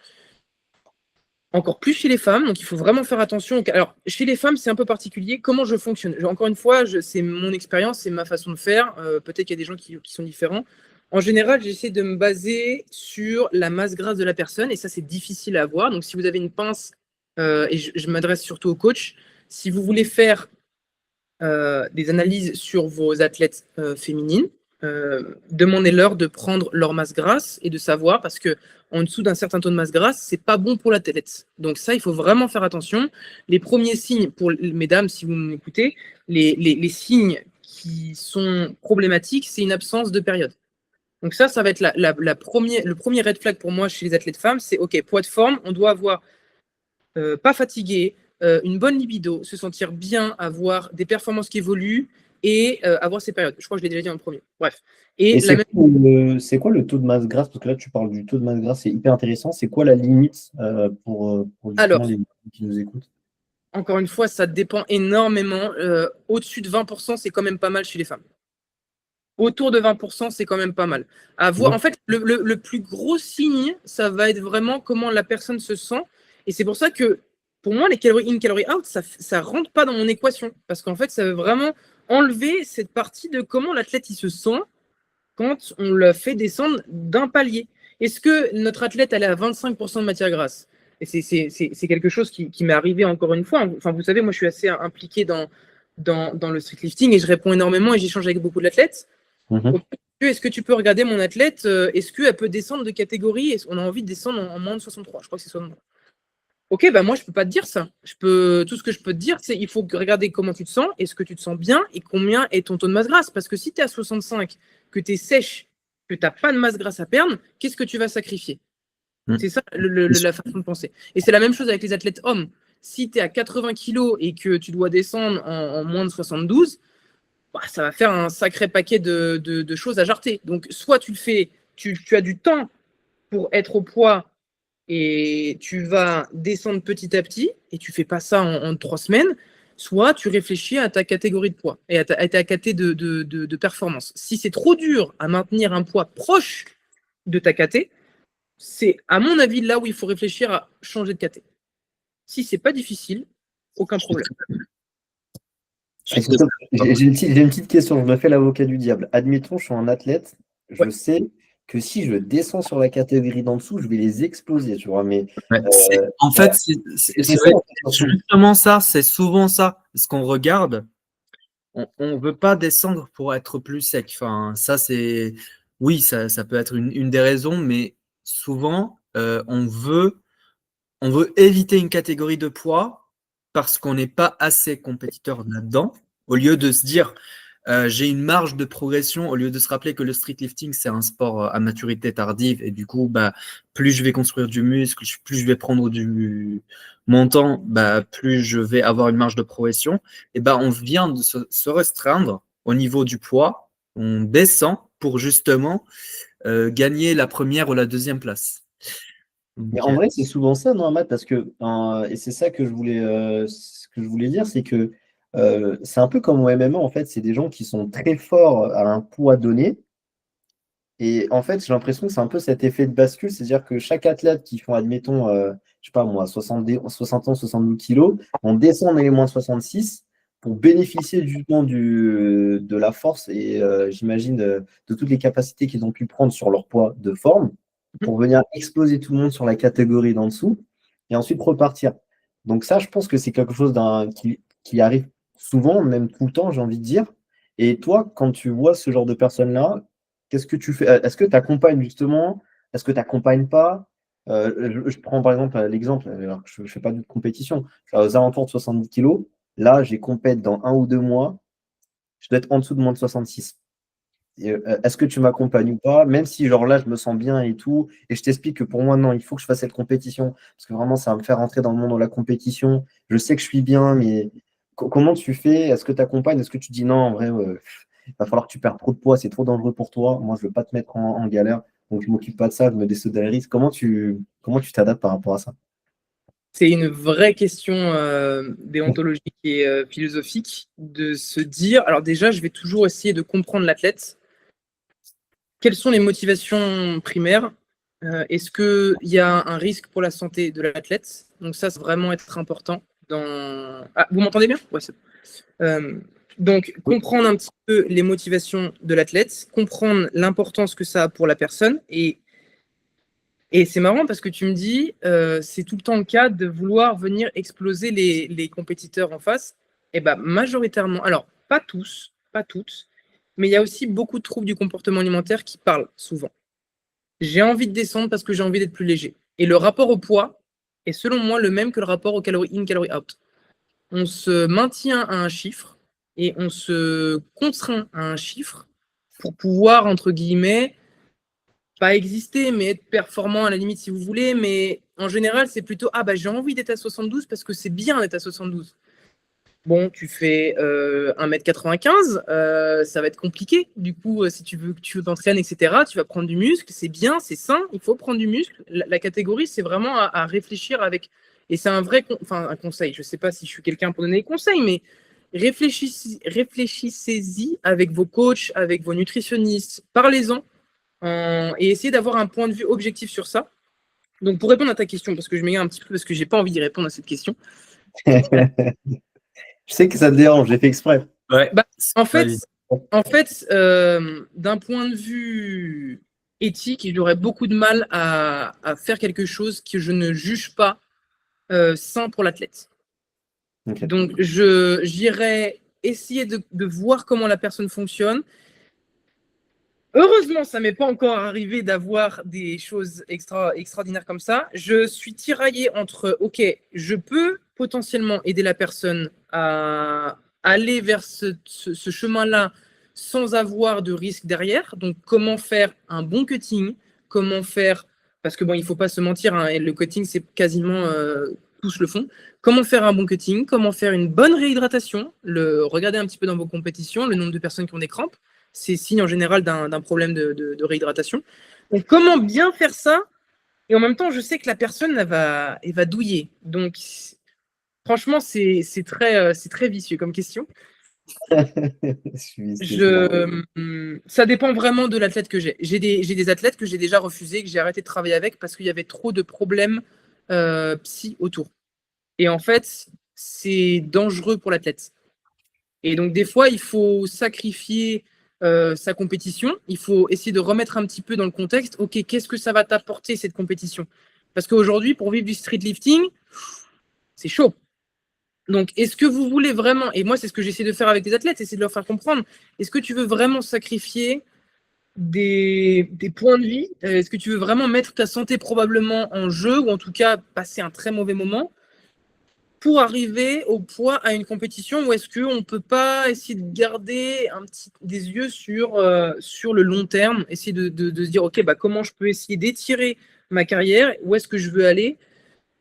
Encore plus chez les femmes, donc il faut vraiment faire attention. Alors, chez les femmes, c'est un peu particulier. Comment je fonctionne? Encore une fois, c'est mon expérience, c'est ma façon de faire. Peut-être qu'il y a des gens qui sont différents. En général, j'essaie de me baser sur la masse grasse de la personne, et ça, c'est difficile à avoir. Donc, si vous avez une pince, et je m'adresse surtout aux coachs, si vous voulez faire des analyses sur vos athlètes féminines, demandez-leur de prendre leur masse grasse et de savoir, parce que en dessous d'un certain taux de masse grasse, c'est pas bon pour l'athlète. Donc ça, il faut vraiment faire attention. Les premiers signes, pour mesdames, si vous m'écoutez, les signes qui sont problématiques, c'est une absence de période. Donc ça va être le premier red flag pour moi chez les athlètes femmes, c'est OK, poids de forme, on doit avoir pas fatigué, une bonne libido, se sentir bien, avoir des performances qui évoluent et avoir ces périodes. Je crois que je l'ai déjà dit en premier. Bref. Et c'est quoi le taux de masse grasse? Parce que là, tu parles du taux de masse grasse, c'est hyper intéressant. C'est quoi la limite pour justement les qui nous écoutent? Encore une fois, ça dépend énormément. Au-dessus de 20%, c'est quand même pas mal chez les femmes. Autour de 20%, c'est quand même pas mal. En fait, le plus gros signe, ça va être vraiment comment la personne se sent. Et c'est pour ça que, pour moi, les calories in, calories out, ça ne rentre pas dans mon équation. Parce qu'en fait, ça veut vraiment enlever cette partie de comment l'athlète il se sent quand on le fait descendre d'un palier. Est-ce que notre athlète elle est à 25% de matière grasse? Et c'est quelque chose qui m'est arrivé encore une fois. Enfin, vous savez, moi, je suis assez impliqué dans le street lifting et je réponds énormément et j'échange avec beaucoup d'athlètes. Est-ce que tu peux regarder mon athlète? Est-ce qu'elle peut descendre de catégorie? On a envie de descendre en moins de 63. Je crois que c'est 63. Ok, bah moi, je ne peux pas te dire ça. Tout ce que je peux te dire, c'est qu'il faut regarder comment tu te sens, est-ce que tu te sens bien et combien est ton taux de masse grasse. Parce que si tu es à 65, que tu es sèche, que tu n'as pas de masse grasse à perdre, qu'est-ce que tu vas sacrifier? C'est ça la façon de penser. Et c'est la même chose avec les athlètes hommes. Si tu es à 80 kg et que tu dois descendre en moins de 72, bah, ça va faire un sacré paquet de choses à jarter. Donc, soit tu le fais, tu as du temps pour être au poids et tu vas descendre petit à petit et tu fais pas ça en 3 semaines, soit tu réfléchis à ta catégorie de poids et à ta catégorie de performance. Si c'est trop dur à maintenir un poids proche de ta catégorie, c'est à mon avis là où il faut réfléchir à changer de catégorie. Si c'est pas difficile, aucun problème. J'ai une petite question, je me fais l'avocat du diable. Admettons, je suis un athlète, je sais que si je descends sur la catégorie d'en dessous, je vais les exploser, tu vois. Mais en fait, c'est justement ça, c'est souvent ça. Ce qu'on regarde, on ne veut pas descendre pour être plus sec. Enfin, ça, c'est. Oui, ça peut être une des raisons, mais souvent, on veut éviter une catégorie de poids parce qu'on n'est pas assez compétiteur là-dedans, au lieu de se dire j'ai une marge de progression, au lieu de se rappeler que le street lifting, c'est un sport à maturité tardive, et du coup, plus je vais construire du muscle, plus je vais prendre du montant, plus je vais avoir une marge de progression. Et on vient de se restreindre au niveau du poids, on descend pour justement gagner la première ou la deuxième place. Mais en vrai, c'est souvent ça, non, Matt, parce que, et c'est ça que je voulais dire, c'est que c'est un peu comme au MMA, en fait, c'est des gens qui sont très forts à un poids donné. Et en fait, j'ai l'impression que c'est un peu cet effet de bascule, c'est-à-dire que chaque athlète qui font, admettons, je sais pas moi, 60 ans, 72 kilos, on descend dans les moins de 66 pour bénéficier justement de la force et j'imagine de toutes les capacités qu'ils ont pu prendre sur leur poids de forme pour venir exploser tout le monde sur la catégorie d'en dessous et ensuite repartir. Donc ça, je pense que c'est quelque chose qui arrive souvent, même tout le temps, j'ai envie de dire. Et toi, quand tu vois ce genre de personnes-là, qu'est-ce que tu fais? Est-ce que tu accompagnes justement? Est-ce que tu accompagnes pas? Je prends par exemple l'exemple, alors que je ne fais pas de compétition, je suis aux alentours de 70 kilos. Là, j'ai compète dans 1 ou 2 mois, je dois être en dessous de moins de 66. Est-ce que tu m'accompagnes ou pas? Même si genre là, je me sens bien et tout, et je t'explique que pour moi, non, il faut que je fasse cette compétition, parce que vraiment, ça va me faire rentrer dans le monde de la compétition. Je sais que je suis bien, mais comment tu fais? Est-ce que tu accompagnes? Est-ce que tu dis non, en vrai, il va falloir que tu perdes trop de poids, c'est trop dangereux pour toi. Moi, je ne veux pas te mettre en galère, donc je ne m'occupe pas de ça, je me désolidarise. Comment tu t'adaptes par rapport à ça? C'est une vraie question déontologique et philosophique de se dire, alors déjà, je vais toujours essayer de comprendre l'athlète. Quelles sont les motivations primaires? Est-ce qu'il y a un risque pour la santé de l'athlète? Donc ça, c'est vraiment être important. Ah, vous m'entendez bien? Ouais, c'est bon. Donc, Oui. comprendre un petit peu les motivations de l'athlète, comprendre l'importance que ça a pour la personne. Et c'est marrant parce que tu me dis, c'est tout le temps le cas de vouloir venir exploser les compétiteurs en face. Et bien, majoritairement, alors pas tous, pas toutes, mais il y a aussi beaucoup de troubles du comportement alimentaire qui parlent souvent. J'ai envie de descendre parce que j'ai envie d'être plus léger. Et le rapport au poids est selon moi le même que le rapport aux calories in, calories out. On se maintient à un chiffre et on se contraint à un chiffre pour pouvoir, entre guillemets, pas exister, mais être performant à la limite si vous voulez. Mais en général, c'est plutôt ah bah j'ai envie d'être à 72 parce que c'est bien d'être à 72. Bon, tu fais 1m95, ça va être compliqué. Du coup, si tu veux t'entraîner, etc., tu vas prendre du muscle. C'est bien, c'est sain, il faut prendre du muscle. La catégorie, c'est vraiment à réfléchir avec. Et c'est un vrai un conseil. Je ne sais pas si je suis quelqu'un pour donner des conseils, mais réfléchissez-y avec vos coachs, avec vos nutritionnistes. Parlez-en et essayez d'avoir un point de vue objectif sur ça. Donc, pour répondre à ta question, parce que je m'égare un petit peu, parce que j'ai pas envie d'y répondre à cette question. Je sais que ça te dérange, j'ai fait exprès. Ouais. Bah, en fait, d'un point de vue éthique, j'aurais beaucoup de mal à faire quelque chose que je ne juge pas sain pour l'athlète. Okay. Donc, j'irais essayer de voir comment la personne fonctionne. Heureusement, ça m'est pas encore arrivé d'avoir des choses extraordinaires comme ça. Je suis tiraillé entre, ok, je peux potentiellement aider la personne à aller vers ce chemin-là sans avoir de risque derrière. Donc, comment faire un bon cutting? Comment faire, parce que bon, il faut pas se mentir, hein, le cutting, c'est quasiment tous le font. Comment faire un bon cutting? Comment faire une bonne réhydratation? Regardez un petit peu dans vos compétitions, le nombre de personnes qui ont des crampes. C'est signe en général d'un problème de réhydratation. Donc, comment bien faire ça? Et en même temps, je sais que la personne, elle va douiller. Donc, franchement, c'est très vicieux comme question. Ça dépend vraiment de l'athlète que j'ai. J'ai des athlètes que j'ai déjà refusés, que j'ai arrêté de travailler avec parce qu'il y avait trop de problèmes psy autour. Et en fait, c'est dangereux pour l'athlète. Et donc, des fois, il faut sacrifier sa compétition. Il faut essayer de remettre un petit peu dans le contexte. OK, qu'est-ce que ça va t'apporter, cette compétition? Parce qu'aujourd'hui, pour vivre du street lifting, c'est chaud. Donc, est-ce que vous voulez vraiment, et moi, c'est ce que j'essaie de faire avec les athlètes, c'est de leur faire comprendre, est-ce que tu veux vraiment sacrifier des points de vie? Est-ce que tu veux vraiment mettre ta santé probablement en jeu, ou en tout cas passer un très mauvais moment pour arriver au poids à une compétition, ou est-ce qu'on ne peut pas essayer de garder des yeux sur le long terme, essayer de se dire, OK, bah, comment je peux essayer d'étirer ma carrière, où est-ce que je veux aller?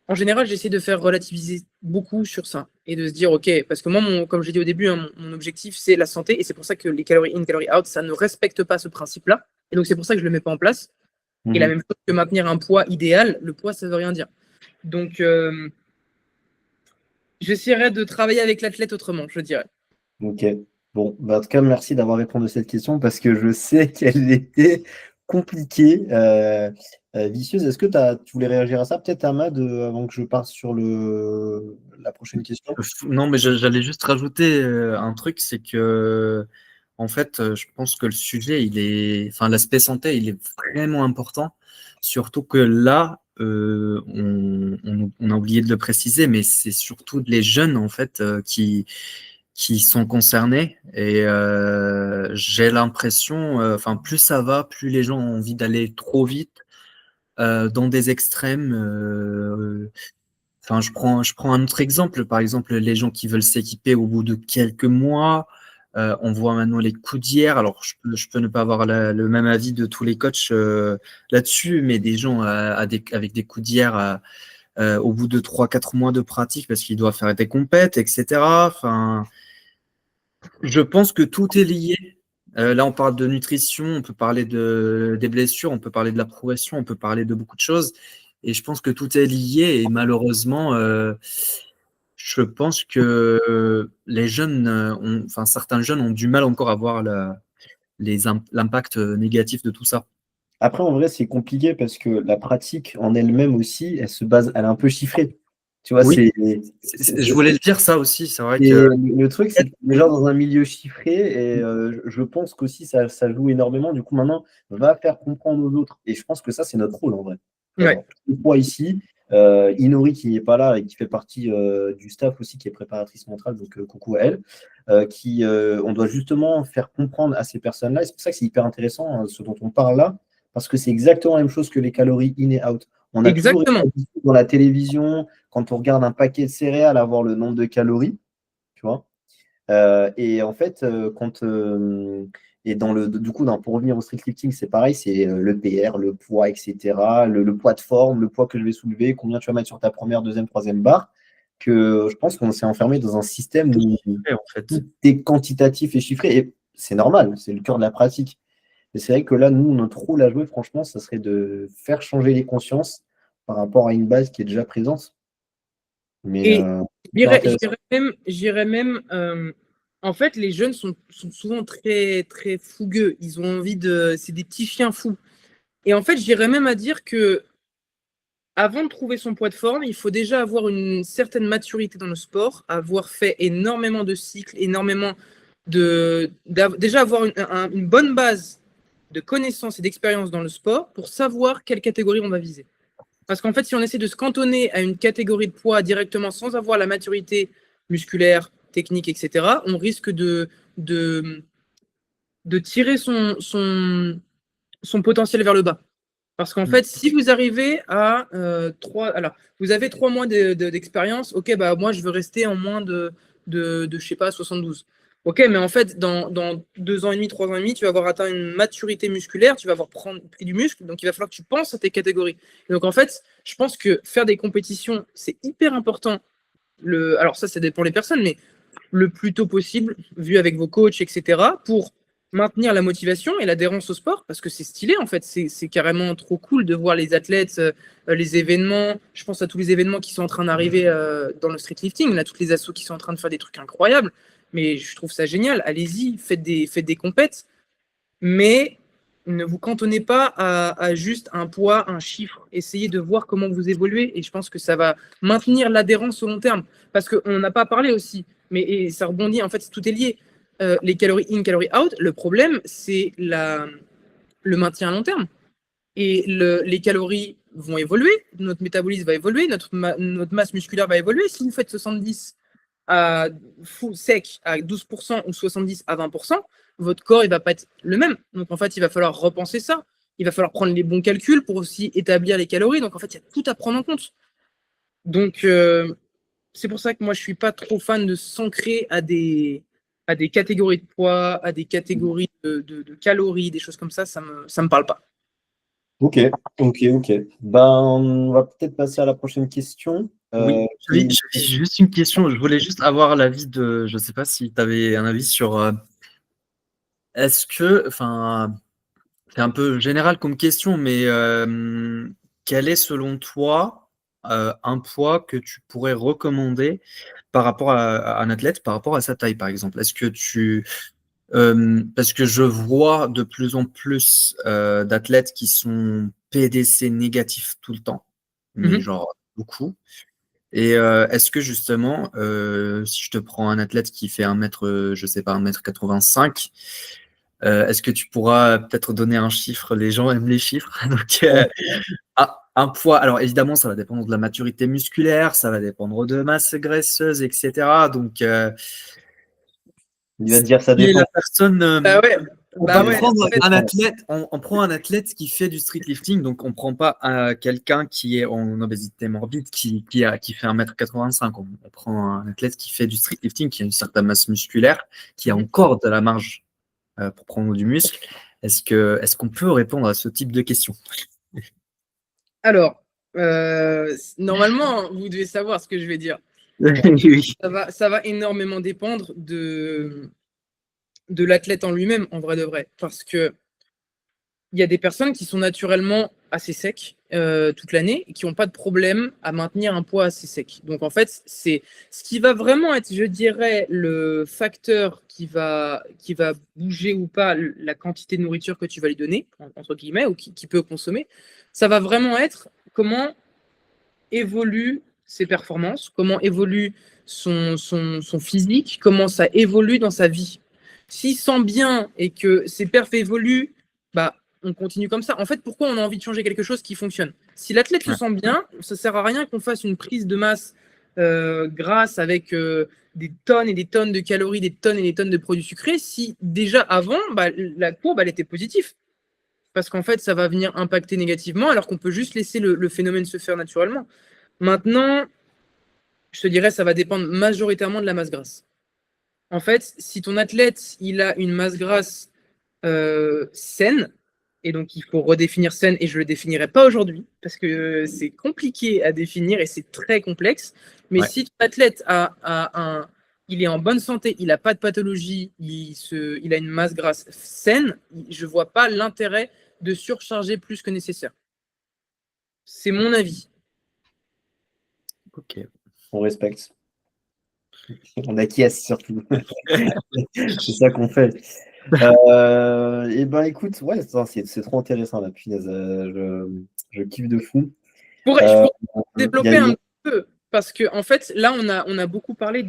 En général, j'essaie de faire relativiser beaucoup sur ça et de se dire, OK, parce que moi, comme j'ai dit au début, hein, mon objectif, c'est la santé, et c'est pour ça que les calories in, calories out, ça ne respecte pas ce principe-là. Et donc, c'est pour ça que je ne le mets pas en place. Et la même chose que maintenir un poids idéal, le poids, ça ne veut rien dire. Donc, J'essaierai de travailler avec l'athlète autrement, je dirais. Ok. Bon, bah, en tout cas, merci d'avoir répondu à cette question parce que je sais qu'elle était compliquée, vicieuse. Est-ce que tu voulais réagir à ça, peut-être, Ahmad, avant que je parte sur la prochaine question? Non, mais j'allais juste rajouter un truc, c'est que en fait, je pense que le sujet, enfin, l'aspect santé, il est vraiment important. Surtout que là, on a oublié de le préciser, mais c'est surtout les jeunes en fait qui sont concernés. Et j'ai l'impression, enfin, plus ça va, plus les gens ont envie d'aller trop vite dans des extrêmes. Enfin, je prends un autre exemple. Par exemple, les gens qui veulent s'équiper au bout de quelques mois. On voit maintenant les coups d'hier. Alors, je peux ne pas avoir le même avis de tous les coachs là-dessus, mais des gens avec des coups d'hier au bout de 3, 4 mois de pratique parce qu'ils doivent faire des compètes, etc. Enfin, je pense que tout est lié. Là, on parle de nutrition, on peut parler des blessures, on peut parler de la progression, on peut parler de beaucoup de choses. Et je pense que tout est lié. Et malheureusement, je pense que les jeunes, enfin certains jeunes ont du mal encore à voir l'impact négatif de tout ça. Après, en vrai, c'est compliqué parce que la pratique en elle-même aussi, elle est un peu chiffrée. Tu vois, Oui, c'est- je voulais le dire ça aussi. C'est vrai que et le truc, c'est que déjà dans un milieu chiffré, et je pense qu'aussi ça joue énormément. Du coup, maintenant, va faire comprendre aux autres. Et je pense que ça, c'est notre rôle en vrai. Ouais. Vraiment. Moi ici, Inori qui n'est pas là et qui fait partie du staff aussi, qui est préparatrice mentale, donc coucou à elle, on doit justement faire comprendre à ces personnes-là. Et c'est pour ça que c'est hyper intéressant ce dont on parle là, parce que c'est exactement la même chose que les calories in et out. On a toujours été Exactement. habitué dans la télévision, quand on regarde un paquet de céréales, à voir le nombre de calories, tu vois. Et en fait, et du coup, pour revenir au street lifting, c'est pareil, c'est le PR, le poids, etc., le poids de forme, le poids que je vais soulever, combien tu vas mettre sur ta première, deuxième, troisième barre, que je pense qu'on s'est enfermé dans un système où en fait. tout est quantitatif et chiffré, et c'est normal, c'est le cœur de la pratique. Et c'est vrai que là, nous, notre rôle à jouer, franchement, ça serait de faire changer les consciences par rapport à une base qui est déjà présente. Mais Et hyper intéressant. j'irais même en fait, les jeunes sont souvent très, très fougueux. Ils ont envie de. C'est des petits chiens fous. Et en fait, j'irais même à dire que avant de trouver son poids de forme, il faut déjà avoir une certaine maturité dans le sport, avoir fait énormément de cycles, énormément déjà avoir une bonne base de connaissances et d'expérience dans le sport pour savoir quelle catégorie on va viser. Parce qu'en fait, si on essaie de se cantonner à une catégorie de poids directement sans avoir la maturité musculaire, technique, etc., on risque de, de tirer son potentiel vers le bas. Parce qu'en fait, si vous arrivez à alors, vous avez 3 mois d'expérience, ok, bah moi je veux rester en moins je sais pas, 72. Ok, mais en fait, dans 2 ans et demi, 3 ans et demi, tu vas avoir atteint une maturité musculaire, tu vas avoir pris du muscle, donc il va falloir que tu penses à tes catégories. Et donc en fait, je pense que faire des compétitions, c'est hyper important. Alors ça dépend des personnes, mais le plus tôt possible, vu avec vos coachs, etc., pour maintenir la motivation et l'adhérence au sport, parce que c'est stylé en fait, c'est carrément trop cool de voir les athlètes, les événements, je pense à tous les événements qui sont en train d'arriver dans le street lifting, là, toutes les assos qui sont en train de faire des trucs incroyables, mais je trouve ça génial, allez-y, faites des compètes, mais ne vous cantonnez pas à juste un poids, un chiffre. Essayez de voir comment vous évoluez et je pense que ça va maintenir l'adhérence au long terme. Parce qu'on n'a pas parlé aussi, mais et ça rebondit, en fait, tout est lié. Les calories in, calories out, le problème, c'est le maintien à long terme. Et les calories vont évoluer, notre métabolisme va évoluer, notre masse musculaire va évoluer. Si vous faites 70 à sec à 12% ou 70 à 20%, votre corps, il va pas être le même. Donc, en fait, il va falloir repenser ça. Il va falloir prendre les bons calculs pour aussi établir les calories. Donc, en fait, il y a tout à prendre en compte. Donc, c'est pour ça que moi, je suis pas trop fan de s'ancrer à des catégories de poids, à des catégories de calories, des choses comme ça me parle pas. Ok, ok. Ben, on va peut-être passer à la prochaine question. Oui, j'avais juste une question. Je voulais juste avoir l'avis de. Je ne sais pas si tu avais un avis sur. Est-ce que. Enfin, c'est un peu général comme question, mais quel est selon toi un poids que tu pourrais recommander par rapport à un athlète, par rapport à sa taille, par exemple? Est-ce que parce que je vois de plus en plus d'athlètes qui sont PDC négatifs tout le temps, mais genre beaucoup. Et est-ce que justement, si je te prends un athlète qui fait 1 mètre, je sais pas, 1,85 m, est-ce que tu pourras peut-être donner un chiffre? Les gens aiment les chiffres. Donc, un poids, alors évidemment, ça va dépendre de la maturité musculaire, ça va dépendre de masse graisseuse, etc. Donc, Il va te dire ça qui est dépend. la personne. On Bah peut ouais, prendre en fait- un athlète, on prend un athlète qui fait du street lifting, donc on prend pas quelqu'un qui est en obésité morbide qui fait 1,85 m. On prend un athlète qui fait du street lifting, qui a une certaine masse musculaire, qui a encore de la marge pour prendre du muscle. Est-ce qu'on peut répondre à ce type de questions? Alors, normalement, vous devez savoir ce que je vais dire. Oui. Ça va énormément dépendre de l'athlète en lui-même, en vrai de vrai. Parce que il y a des personnes qui sont naturellement assez secs toute l'année et qui n'ont pas de problème à maintenir un poids assez sec. Donc en fait, c'est ce qui va vraiment être, je dirais, le facteur qui va bouger ou pas la quantité de nourriture que tu vas lui donner, entre guillemets, ou qui peut consommer. Ça va vraiment être comment évoluent ses performances, comment évolue son physique, comment ça évolue dans sa vie. S'il sent bien et que ses perfs évoluent, bah, on continue comme ça. En fait, pourquoi on a envie de changer quelque chose qui fonctionne? Si l'athlète se sent bien, ça ne sert à rien qu'on fasse une prise de masse grasse avec des tonnes et des tonnes de calories, des tonnes et des tonnes de produits sucrés, si déjà avant, bah, la courbe, elle était positive. Parce qu'en fait, ça va venir impacter négativement, alors qu'on peut juste laisser le phénomène se faire naturellement. Maintenant, je te dirais, ça va dépendre majoritairement de la masse grasse. En fait, si ton athlète, il a une masse grasse saine, et donc il faut redéfinir saine, et je ne le définirai pas aujourd'hui, parce que c'est compliqué à définir et c'est très complexe, mais si ton athlète il est en bonne santé, il n'a pas de pathologie, il a une masse grasse saine, je ne vois pas l'intérêt de surcharger plus que nécessaire. C'est mon avis. Ok. On respecte. On acquiesce surtout. C'est ça qu'on fait. Et ben écoute, ouais, c'est trop intéressant là, punaise. Je kiffe de fou. Je pourrais développer y a- un peu, parce que en fait, là, on a beaucoup parlé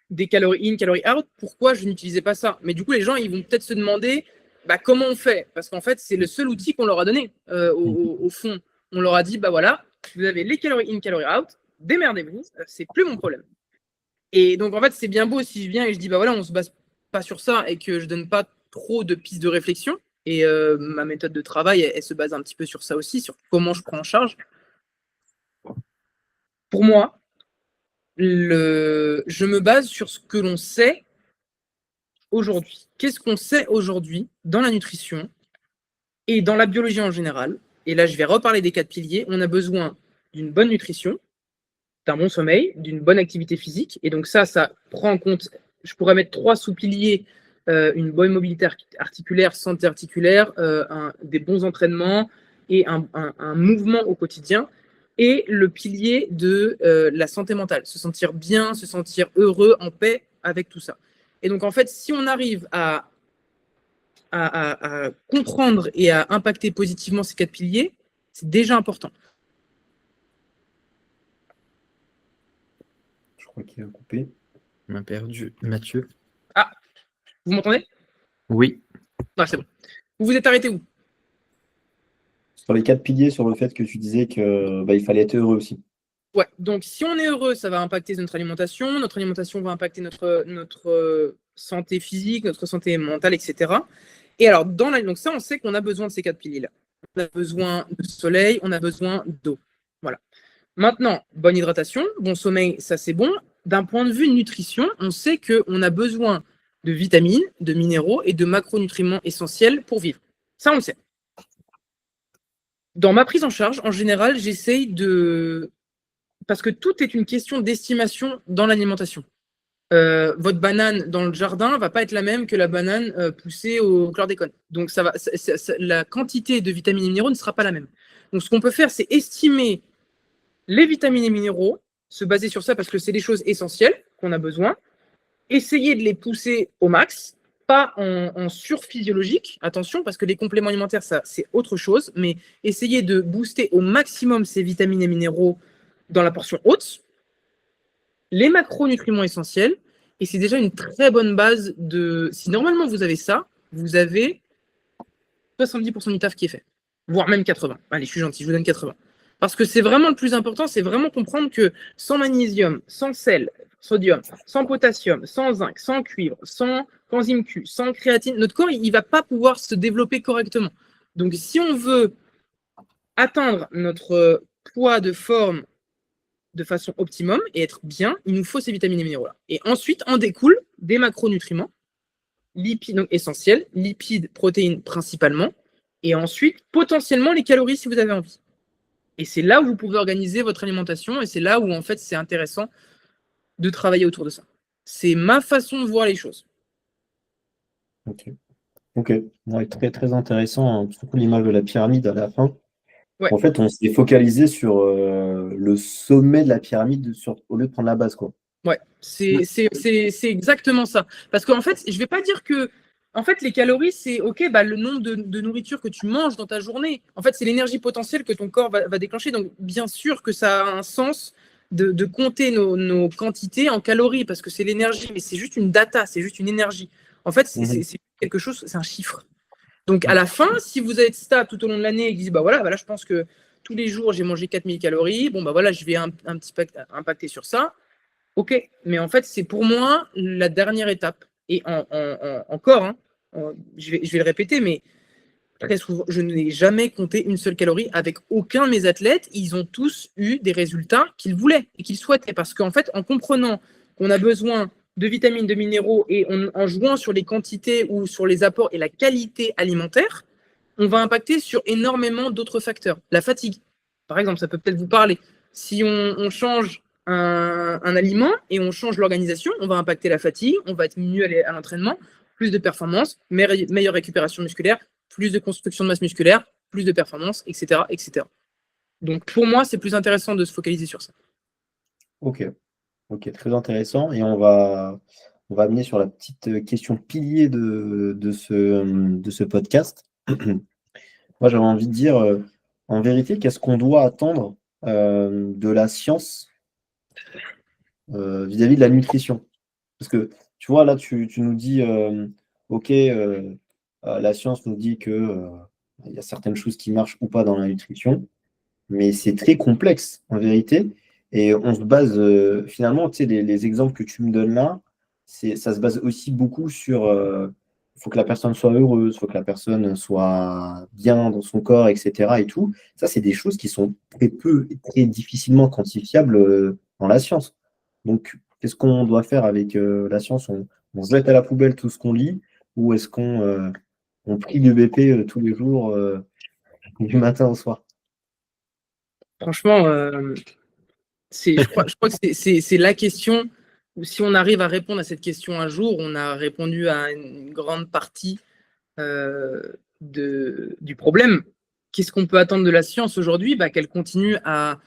des calories in, calories out. Pourquoi je n'utilisais pas ça? Mais du coup, les gens, ils vont peut-être se demander bah, comment on fait? Parce qu'en fait, c'est le seul outil qu'on leur a donné au fond. On leur a dit, bah voilà, vous avez les calories in, calories out, démerdez-vous, c'est plus mon problème. Et donc, en fait, c'est bien beau si je viens et je dis, bah voilà, on se base pas sur ça et que je donne pas trop de pistes de réflexion. Et ma méthode de travail, elle se base un petit peu sur ça aussi, sur comment je prends en charge. Pour moi, je me base sur ce que l'on sait aujourd'hui. Qu'est-ce qu'on sait aujourd'hui dans la nutrition et dans la biologie en général? Et là, je vais reparler des 4 piliers. On a besoin d'une bonne nutrition, d'un bon sommeil, d'une bonne activité physique. Et donc ça prend en compte, je pourrais mettre 3 sous-piliers, une bonne mobilité articulaire, santé articulaire, des bons entraînements et un mouvement au quotidien. Et le pilier de la santé mentale, se sentir bien, se sentir heureux, en paix avec tout ça. Et donc en fait, si on arrive à comprendre et à impacter positivement ces 4 piliers, c'est déjà important. Je crois qu'il a coupé. On a perdu Mathieu. Ah, vous m'entendez? Oui. Ah, c'est bon. Vous vous êtes arrêté où? Sur les 4 piliers, sur le fait que tu disais que il fallait être heureux aussi. Ouais, donc si on est heureux, ça va impacter notre alimentation va impacter notre santé physique, notre santé mentale, etc. Et alors, donc ça, on sait qu'on a besoin de ces 4 piliers-là. On a besoin de soleil, on a besoin d'eau. Voilà. Maintenant, bonne hydratation, bon sommeil, ça c'est bon. D'un point de vue nutrition, on sait qu'on a besoin de vitamines, de minéraux et de macronutriments essentiels pour vivre. Ça, on le sait. Dans ma prise en charge, en général, j'essaye de... Parce que tout est une question d'estimation dans l'alimentation. Votre banane dans le jardin ne va pas être la même que la banane poussée au chlordécone. Donc la quantité de vitamines et minéraux ne sera pas la même. Donc ce qu'on peut faire, c'est estimer les vitamines et minéraux, se baser sur ça parce que c'est des choses essentielles qu'on a besoin. Essayer de les pousser au max, pas en surphysiologique, attention, parce que les compléments alimentaires, ça, c'est autre chose, mais essayer de booster au maximum ces vitamines et minéraux dans la portion haute, les macronutriments essentiels, et c'est déjà une très bonne base de... Si normalement vous avez ça, vous avez 70% du taf qui est fait, voire même 80. Allez, je suis gentil, je vous donne 80. Parce que c'est vraiment le plus important, c'est vraiment comprendre que sans magnésium, sans sel, sodium, sans potassium, sans zinc, sans cuivre, sans enzyme Q, sans créatine, notre corps, il ne va pas pouvoir se développer correctement. Donc, si on veut atteindre notre poids de forme de façon optimum et être bien, il nous faut ces vitamines et minéraux-là. Et ensuite, en découle des macronutriments, lipides donc essentiels, lipides, protéines principalement, et ensuite, potentiellement, les calories si vous avez envie. Et c'est là où vous pouvez organiser votre alimentation et c'est là où, en fait, c'est intéressant de travailler autour de ça. C'est ma façon de voir les choses. Ok. Ok. Ouais, très, très intéressant, hein. Surtout l'image de la pyramide à la fin. Ouais. En fait, on s'est focalisé sur le sommet de la pyramide au lieu de prendre la base, quoi. Ouais, c'est exactement ça. Parce qu'en fait, je ne vais pas dire que en fait, les calories, c'est OK, bah, le nombre de nourriture que tu manges dans ta journée. En fait, c'est l'énergie potentielle que ton corps va déclencher. Donc, bien sûr que ça a un sens de compter nos quantités en calories, parce que c'est l'énergie, mais c'est juste une data, c'est juste une énergie. En fait, c'est quelque chose, c'est un chiffre. Donc, à la fin, si vous avez ça tout au long de l'année et que vous dites, bah voilà, bah là, je pense que tous les jours, j'ai mangé 4000 calories, bon, bah voilà, je vais un petit peu impacter sur ça. OK, mais en fait, c'est pour moi la dernière étape. Et encore, hein, je vais le répéter, mais très souvent, je n'ai jamais compté une seule calorie avec aucun de mes athlètes. Ils ont tous eu des résultats qu'ils voulaient et qu'ils souhaitaient. Parce qu'en fait, en comprenant qu'on a besoin de vitamines, de minéraux et en jouant sur les quantités ou sur les apports et la qualité alimentaire, on va impacter sur énormément d'autres facteurs. La fatigue, par exemple, ça peut peut-être vous parler. Si on change un aliment et on change l'organisation, on va impacter la fatigue, on va être mieux à l'entraînement, plus de performance, meilleure récupération musculaire, plus de construction de masse musculaire, plus de performance, etc., etc. Donc pour moi, c'est plus intéressant de se focaliser sur ça. Ok, ok, très intéressant. Et on va amener sur la petite question pilier de ce podcast. Moi, j'avais envie de dire, en vérité, qu'est-ce qu'on doit attendre de la science vis-à-vis de la nutrition? Parce que, tu vois, là, tu nous dis, OK, la science nous dit que il y a certaines choses qui marchent ou pas dans la nutrition, mais c'est très complexe, en vérité. Et on se base, finalement, tu sais, les exemples que tu me donnes là, ça se base aussi beaucoup sur il faut que la personne soit heureuse, il faut que la personne soit bien dans son corps, etc. et tout. Ça, c'est des choses qui sont très peu, très difficilement quantifiables dans la science. Donc, qu'est-ce qu'on doit faire avec la science? On se jette à la poubelle tout ce qu'on lit, ou est-ce qu'on prie du BP tous les jours, du matin au soir? Franchement, je crois que c'est la question. Si on arrive à répondre à cette question un jour, on a répondu à une grande partie du problème. Qu'est-ce qu'on peut attendre de la science aujourd'hui? Bah, qu'elle continue à...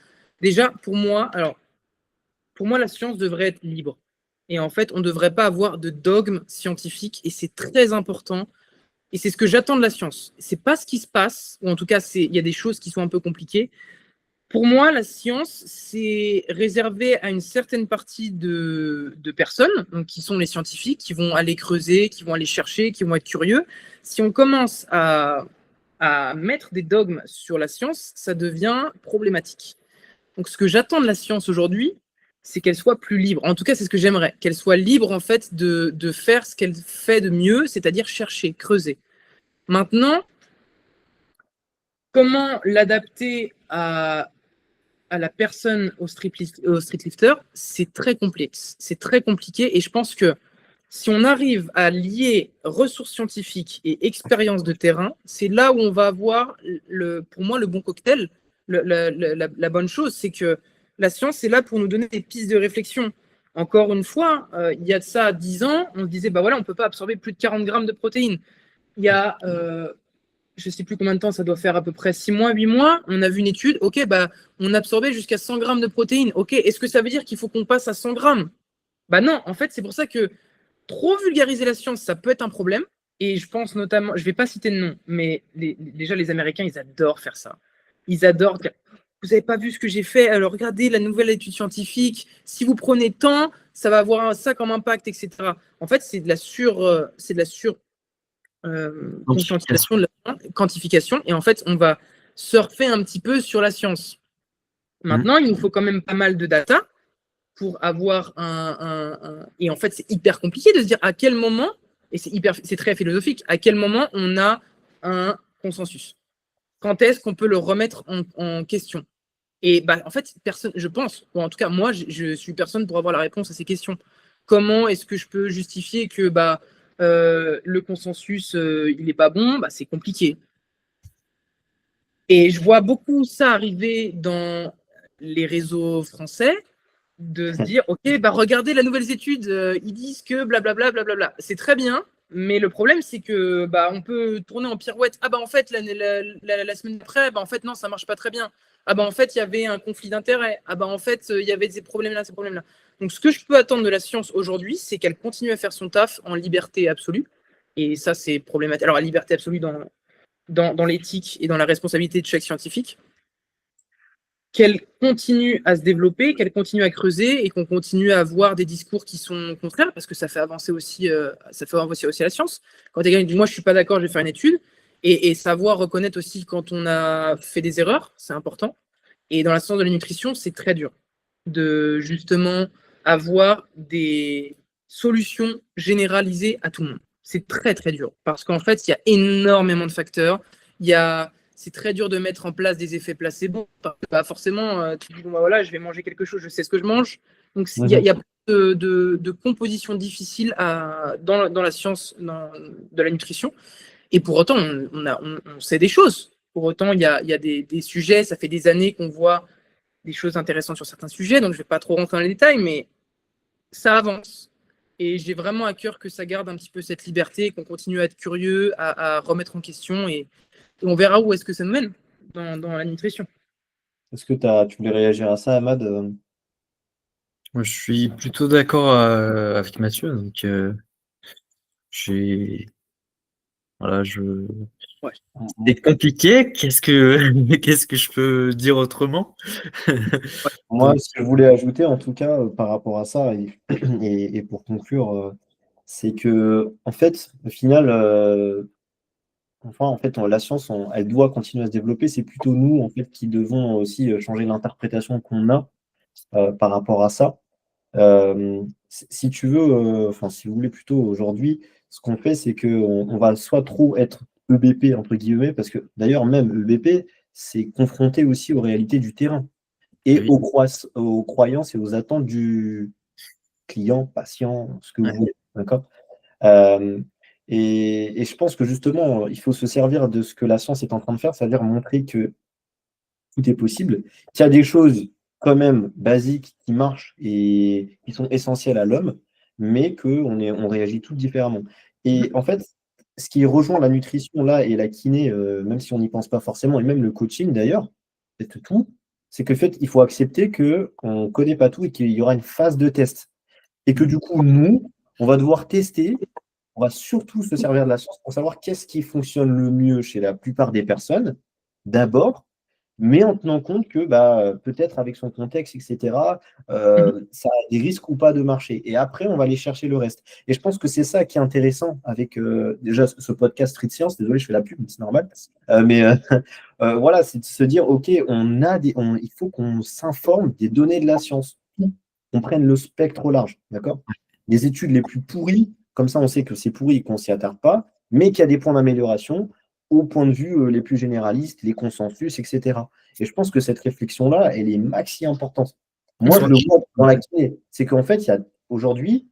Déjà, pour moi, la science devrait être libre. Et en fait, on ne devrait pas avoir de dogme scientifique. Et c'est très important. Et c'est ce que j'attends de la science. C'est pas ce qui se passe, ou en tout cas, il y a des choses qui sont un peu compliquées. Pour moi, la science, c'est réservé à une certaine partie de personnes, donc qui sont les scientifiques, qui vont aller creuser, qui vont aller chercher, qui vont être curieux. Si on commence à mettre des dogmes sur la science, ça devient problématique. Donc, ce que j'attends de la science aujourd'hui, c'est qu'elle soit plus libre. En tout cas, c'est ce que j'aimerais, qu'elle soit libre en fait de faire ce qu'elle fait de mieux, c'est-à-dire chercher, creuser. Maintenant, comment l'adapter à la personne au street lifter, c'est très complexe, c'est très compliqué et je pense que si on arrive à lier ressources scientifiques et expérience de terrain, c'est là où on va avoir, pour moi, le bon cocktail. La bonne chose, c'est que la science est là pour nous donner des pistes de réflexion. Encore une fois, il y a de ça 10 ans, on se disait, bah voilà, on ne peut pas absorber plus de 40 grammes de protéines. Il y a je ne sais plus combien de temps, ça doit faire à peu près 6 mois, 8 mois, on a vu une étude, ok, bah, on absorbait jusqu'à 100 grammes de protéines. Ok, est-ce que ça veut dire qu'il faut qu'on passe à 100 grammes? Bah non, en fait, c'est pour ça que trop vulgariser la science, ça peut être un problème. Et je pense notamment, je ne vais pas citer de nom, mais déjà les Américains, ils adorent faire ça. Ils adorent dire, vous n'avez pas vu ce que j'ai fait, alors regardez la nouvelle étude scientifique, si vous prenez tant, ça va avoir ça comme impact, etc. En fait, c'est de la conscientisation, de la quantification, et en fait, on va surfer un petit peu sur la science. Maintenant, il nous faut quand même pas mal de data pour avoir Et en fait, c'est hyper compliqué de se dire à quel moment, et c'est très philosophique, à quel moment on a un consensus. Quand est-ce qu'on peut le remettre en question? Et bah, en fait, personne, je pense, ou en tout cas, moi, je suis personne pour avoir la réponse à ces questions. Comment est-ce que je peux justifier que le consensus, il n'est pas bon? Bah, c'est compliqué. Et je vois beaucoup ça arriver dans les réseaux français, de se dire, OK, bah, regardez la nouvelle étude, ils disent que blablabla, blablabla. C'est très bien, mais le problème, c'est que on peut tourner en pirouette. Ah bah en fait, la semaine d'après, bah en fait, non, ça marche pas très bien. Ah bah en fait, il y avait un conflit d'intérêts. Ah bah en fait, il y avait ces problèmes-là, ces problèmes-là. Donc ce que je peux attendre de la science aujourd'hui, c'est qu'elle continue à faire son taf en liberté absolue. Et ça, c'est problématique. Alors, la liberté absolue dans l'éthique et dans la responsabilité de chaque scientifique, qu'elle continue à se développer, qu'elle continue à creuser et qu'on continue à avoir des discours qui sont contraires, parce que ça fait avancer aussi la science. Quand quelqu'un dit moi je suis pas d'accord, je vais faire une étude, et savoir reconnaître aussi quand on a fait des erreurs, c'est important. Et dans la science de la nutrition, c'est très dur de justement avoir des solutions généralisées à tout le monde. C'est très très dur parce qu'en fait, il y a énormément de facteurs. C'est très dur de mettre en place des effets placebo. Forcément, tu dis bon, bah, voilà, je vais manger quelque chose, je sais ce que je mange. Donc il y a de compositions difficiles dans la science de la nutrition. Et pour autant, on sait des choses. Pour autant, il y a des sujets, ça fait des années qu'on voit des choses intéressantes sur certains sujets, donc je ne vais pas trop rentrer dans les détails, mais ça avance. Et j'ai vraiment à cœur que ça garde un petit peu cette liberté, qu'on continue à être curieux, à remettre en question, et on verra où est-ce que ça nous mène dans la nutrition. Est-ce que tu voulais réagir à ça, Ahmad? Moi, je suis plutôt d'accord avec Mathieu. Donc, voilà, Ouais. c'est compliqué. Qu'est-ce que je peux dire autrement? Moi, ce que je voulais ajouter, en tout cas, par rapport à ça, et pour conclure, c'est que, en fait, au final, la science, elle doit continuer à se développer. C'est plutôt nous, en fait, qui devons aussi changer l'interprétation qu'on a par rapport à ça. Si tu veux, si vous voulez plutôt aujourd'hui, ce qu'on fait, c'est qu'on va soit trop être EBP, entre guillemets, parce que d'ailleurs, même EBP, c'est confronté aussi aux réalités du terrain et Oui. aux croyances et aux attentes du client, patient, ce que vous voulez. D'accord? Et je pense que justement, il faut se servir de ce que la science est en train de faire, c'est-à-dire montrer que tout est possible, qu'il y a des choses quand même basiques qui marchent et qui sont essentielles à l'homme, mais qu'on réagit tout différemment. Et en fait, ce qui rejoint la nutrition là et la kiné, même si on n'y pense pas forcément, et même le coaching d'ailleurs, c'est tout, c'est que fait, il faut accepter qu'on ne connaît pas tout et qu'il y aura une phase de test. Et que du coup, nous, on va devoir tester, on va surtout se servir de la science pour savoir qu'est-ce qui fonctionne le mieux chez la plupart des personnes, d'abord, mais en tenant compte que peut-être avec son contexte, etc., ça a des risques ou pas de marcher. Et après, on va aller chercher le reste. Et je pense que c'est ça qui est intéressant avec déjà ce podcast Street Science. Désolé, je fais la pub, mais c'est normal. Voilà, c'est de se dire, OK, il faut qu'on s'informe des données de la science, qu'on prenne le spectre au large. D'accord? Les études les plus pourries, comme ça, on sait que c'est pourri et qu'on ne s'y attarde pas, mais qu'il y a des points d'amélioration au point de vue les plus généralistes, les consensus, etc. Et je pense que cette réflexion-là, elle est maxi importante. Moi, je le vois dans la kiné. C'est qu'en fait, aujourd'hui,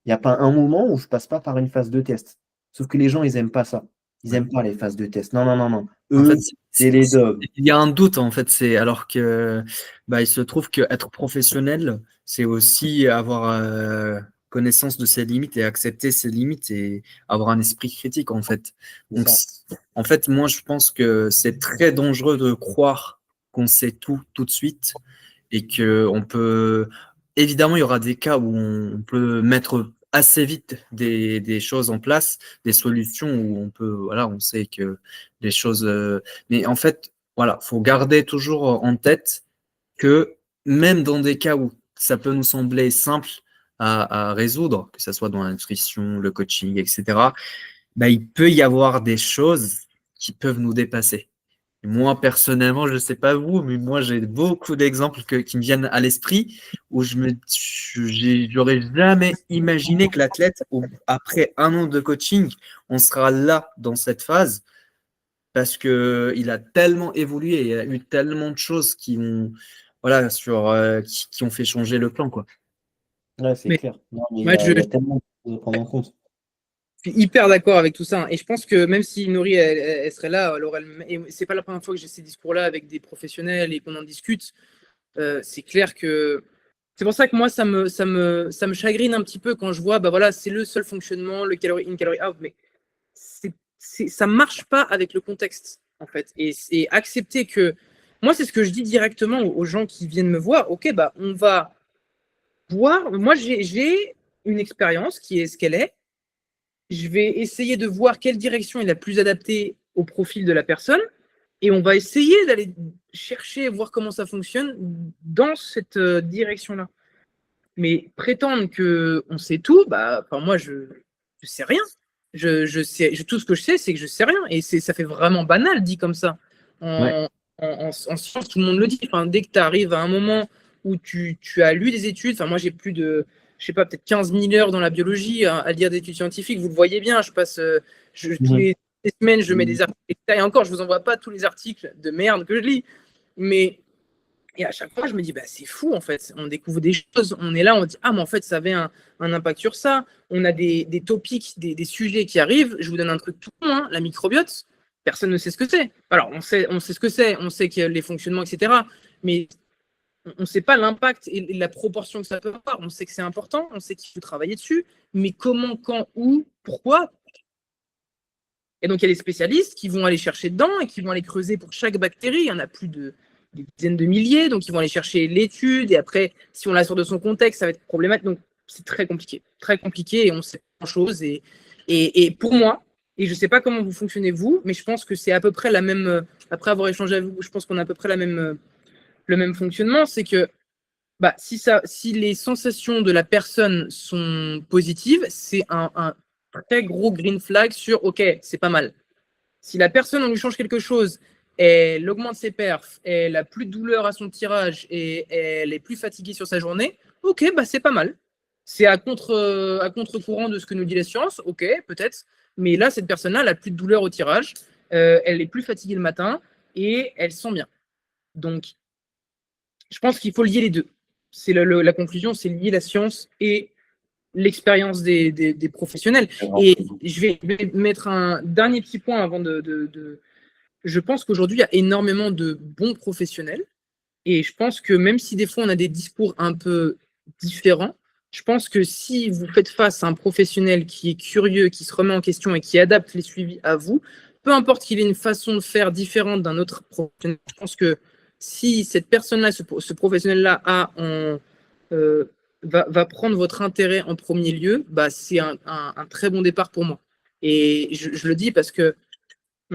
il n'y a pas un moment où je ne passe pas par une phase de test. Sauf que les gens, ils n'aiment pas ça. Ils n'aiment pas les phases de test. Non, non, non, non. En fait, c'est les dogmes. il y a un doute, en fait. Alors que il se trouve qu'être professionnel, c'est aussi avoir connaissance de ses limites et accepter ses limites et avoir un esprit critique, en fait. Donc, en fait, moi, je pense que c'est très dangereux de croire qu'on sait tout de suite et que on peut. Évidemment, il y aura des cas où on peut mettre assez vite des choses en place, des solutions où on peut, voilà, on sait que les choses. Mais en fait, voilà, faut garder toujours en tête que même dans des cas où ça peut nous sembler simple à résoudre, que ce soit dans la nutrition, le coaching, etc., bah, il peut y avoir des choses qui peuvent nous dépasser. Moi, personnellement, je ne sais pas vous, mais moi, j'ai beaucoup d'exemples qui me viennent à l'esprit où j'aurais jamais imaginé que l'athlète, après 1 an de coaching, on sera là dans cette phase parce qu'il a tellement évolué et il y a eu tellement de choses qui ont, voilà, qui ont fait changer le plan, quoi. Ouais, c'est Mais clair. Non, mais moi, il y a tellement de choses à prendre en compte. je suis hyper d'accord avec tout ça. Et je pense que même si Nori, elle serait là, et c'est pas la première fois que j'ai ces discours-là avec des professionnels et qu'on en discute, c'est clair que c'est pour ça que moi, ça me chagrine un petit peu quand je vois, bah voilà, c'est le seul fonctionnement, le calorie in, calorie out, mais ça marche pas avec le contexte, en fait. Et accepter que, moi, c'est ce que je dis directement aux gens qui viennent me voir. Ok, bah, on va voir. Moi, j'ai une expérience qui est ce qu'elle est. Je vais essayer de voir quelle direction est la plus adaptée au profil de la personne. Et on va essayer d'aller chercher, voir comment ça fonctionne dans cette direction-là. Mais prétendre qu'on sait tout, bah, moi, je sais rien. Tout ce que je sais, c'est que je sais rien. Et ça fait vraiment banal dit comme ça. Ouais. En science, tout le monde le dit. Enfin, dès que tu arrives à un moment où tu as lu des études, moi j'ai plus de, je sais pas, peut-être 15 000 heures dans la biologie à lire des études scientifiques. Vous le voyez bien, je passe tous les semaines, je mets des articles. Et encore, je vous envoie pas tous les articles de merde que je lis. Mais et à chaque fois, je me dis, bah, c'est fou, en fait. On découvre des choses. On est là, on dit, ah, mais en fait, ça avait un impact sur ça. On a des topics, des sujets qui arrivent. Je vous donne un truc tout con, hein, la microbiote. Personne ne sait ce que c'est. Alors, on sait ce que c'est. On sait qu'il y a les fonctionnements, etc. Mais on ne sait pas l'impact et la proportion que ça peut avoir. On sait que c'est important. On sait qu'il faut travailler dessus. Mais comment, quand, où, pourquoi? Et donc, il y a les spécialistes qui vont aller chercher dedans et qui vont aller creuser pour chaque bactérie. Il y en a plus de des dizaines de milliers, donc ils vont aller chercher l'étude, et après, si on la sort de son contexte, ça va être problématique. Donc, c'est très compliqué, et on sait pas grand-chose. Et pour moi, et je ne sais pas comment vous fonctionnez vous, mais je pense que c'est à peu près la même, après avoir échangé avec vous, je pense qu'on a à peu près le même fonctionnement, c'est que bah, si les sensations de la personne sont positives, c'est un très gros green flag sur OK, c'est pas mal. Si la personne, on lui change quelque chose, elle augmente ses perfs, elle a plus de douleur à son tirage et elle est plus fatiguée sur sa journée, ok, bah c'est pas mal. C'est à contre-courant de ce que nous dit la science, ok, peut-être. Mais là, cette personne-là, elle a plus de douleur au tirage, elle est plus fatiguée le matin et elle sent bien. Donc, je pense qu'il faut lier les deux. C'est la conclusion, c'est lier la science et l'expérience des professionnels. Et je vais mettre un dernier petit point avant de. Je pense qu'aujourd'hui, il y a énormément de bons professionnels. Et je pense que même si des fois on a des discours un peu différents, je pense que si vous faites face à un professionnel qui est curieux, qui se remet en question et qui adapte les suivis à vous, peu importe qu'il ait une façon de faire différente d'un autre professionnel, je pense que si cette personne-là, ce professionnel-là euh, va prendre votre intérêt en premier lieu, bah, c'est un très bon départ pour moi. Et je le dis parce que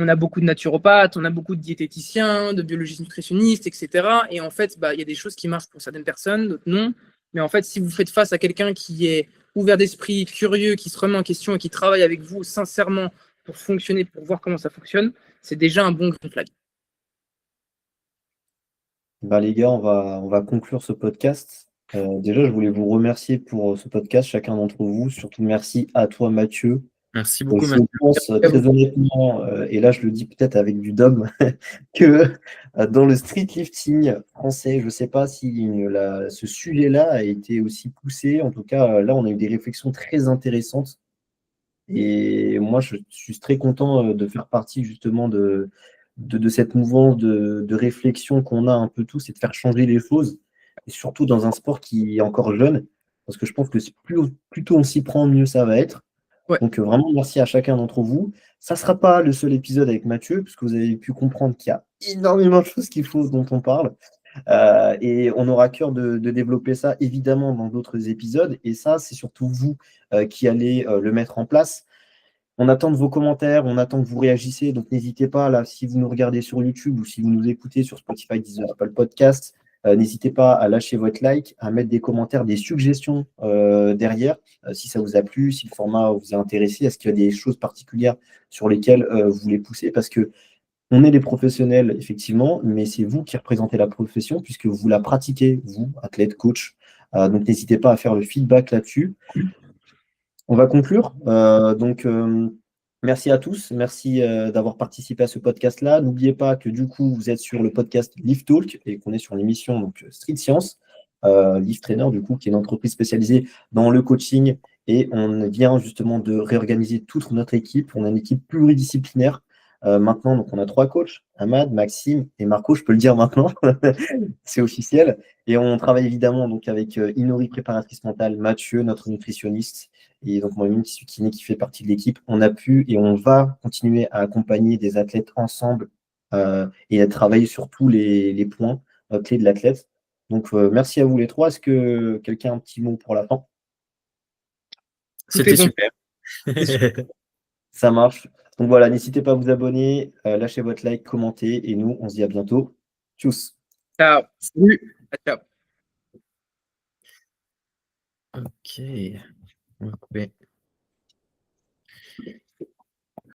on a beaucoup de naturopathes, on a beaucoup de diététiciens, de biologistes nutritionnistes, etc. Et en fait, bah, y a des choses qui marchent pour certaines personnes, d'autres non. Mais en fait, si vous faites face à quelqu'un qui est ouvert d'esprit, curieux, qui se remet en question et qui travaille avec vous sincèrement pour fonctionner, pour voir comment ça fonctionne, c'est déjà un bon green flag. Bah, les gars, on va conclure ce podcast. Déjà, je voulais vous remercier pour ce podcast, chacun d'entre vous. Surtout, merci à toi, Mathieu. Merci beaucoup, Je Mathieu. pense très honnêtement, et là je le dis peut-être avec du dom, que dans le street lifting français, je ne sais pas si ce sujet-là a été aussi poussé. En tout cas, là, on a eu des réflexions très intéressantes. Et moi, je suis très content de faire partie justement de cette mouvance de réflexion qu'on a un peu tous et de faire changer les choses. Et surtout dans un sport qui est encore jeune. parce que je pense que plus tôt on s'y prend, mieux ça va être. Ouais. Donc vraiment, merci à chacun d'entre vous. Ça ne sera pas le seul épisode avec Mathieu, puisque vous avez pu comprendre qu'il y a énormément de choses dont on parle. Et on aura à cœur de développer ça, évidemment, dans d'autres épisodes. Et ça, c'est surtout vous qui allez le mettre en place. On attend de vos commentaires, on attend que vous réagissiez. Donc n'hésitez pas, là, si vous nous regardez sur YouTube ou si vous nous écoutez sur Spotify, Deezer, Apple Podcast, n'hésitez pas à lâcher votre like, à mettre des commentaires, des suggestions derrière, si ça vous a plu, si le format vous a intéressé, est-ce qu'il y a des choses particulières sur lesquelles vous voulez pousser, parce que on est des professionnels, effectivement, mais c'est vous qui représentez la profession puisque vous la pratiquez, vous, athlète, coach. Donc n'hésitez pas à faire le feedback là-dessus. On va conclure. Merci à tous. Merci d'avoir participé à ce podcast-là. N'oubliez pas que du coup, vous êtes sur le podcast Lift Talk et qu'on est sur l'émission donc Street Science, Lift Trainer, du coup, qui est une entreprise spécialisée dans le coaching. Et on vient justement de réorganiser toute notre équipe. On a une équipe pluridisciplinaire. Maintenant, donc on a 3 coachs, Ahmad, Maxime et Marco, je peux le dire maintenant, c'est officiel. Et on travaille évidemment donc avec Inori, préparatrice mentale, Mathieu, notre nutritionniste, et donc moi-même qui fait partie de l'équipe. On a pu et on va continuer à accompagner des athlètes ensemble et à travailler sur tous les points clés de l'athlète. Donc merci à vous les 3. Est-ce que quelqu'un a un petit mot pour la fin? C'était super. Ça marche. Donc voilà, n'hésitez pas à vous abonner, lâchez votre like, commentez, et nous, on se dit à bientôt. Tchuss. Ciao. Salut. Ciao. Ok. On va couper.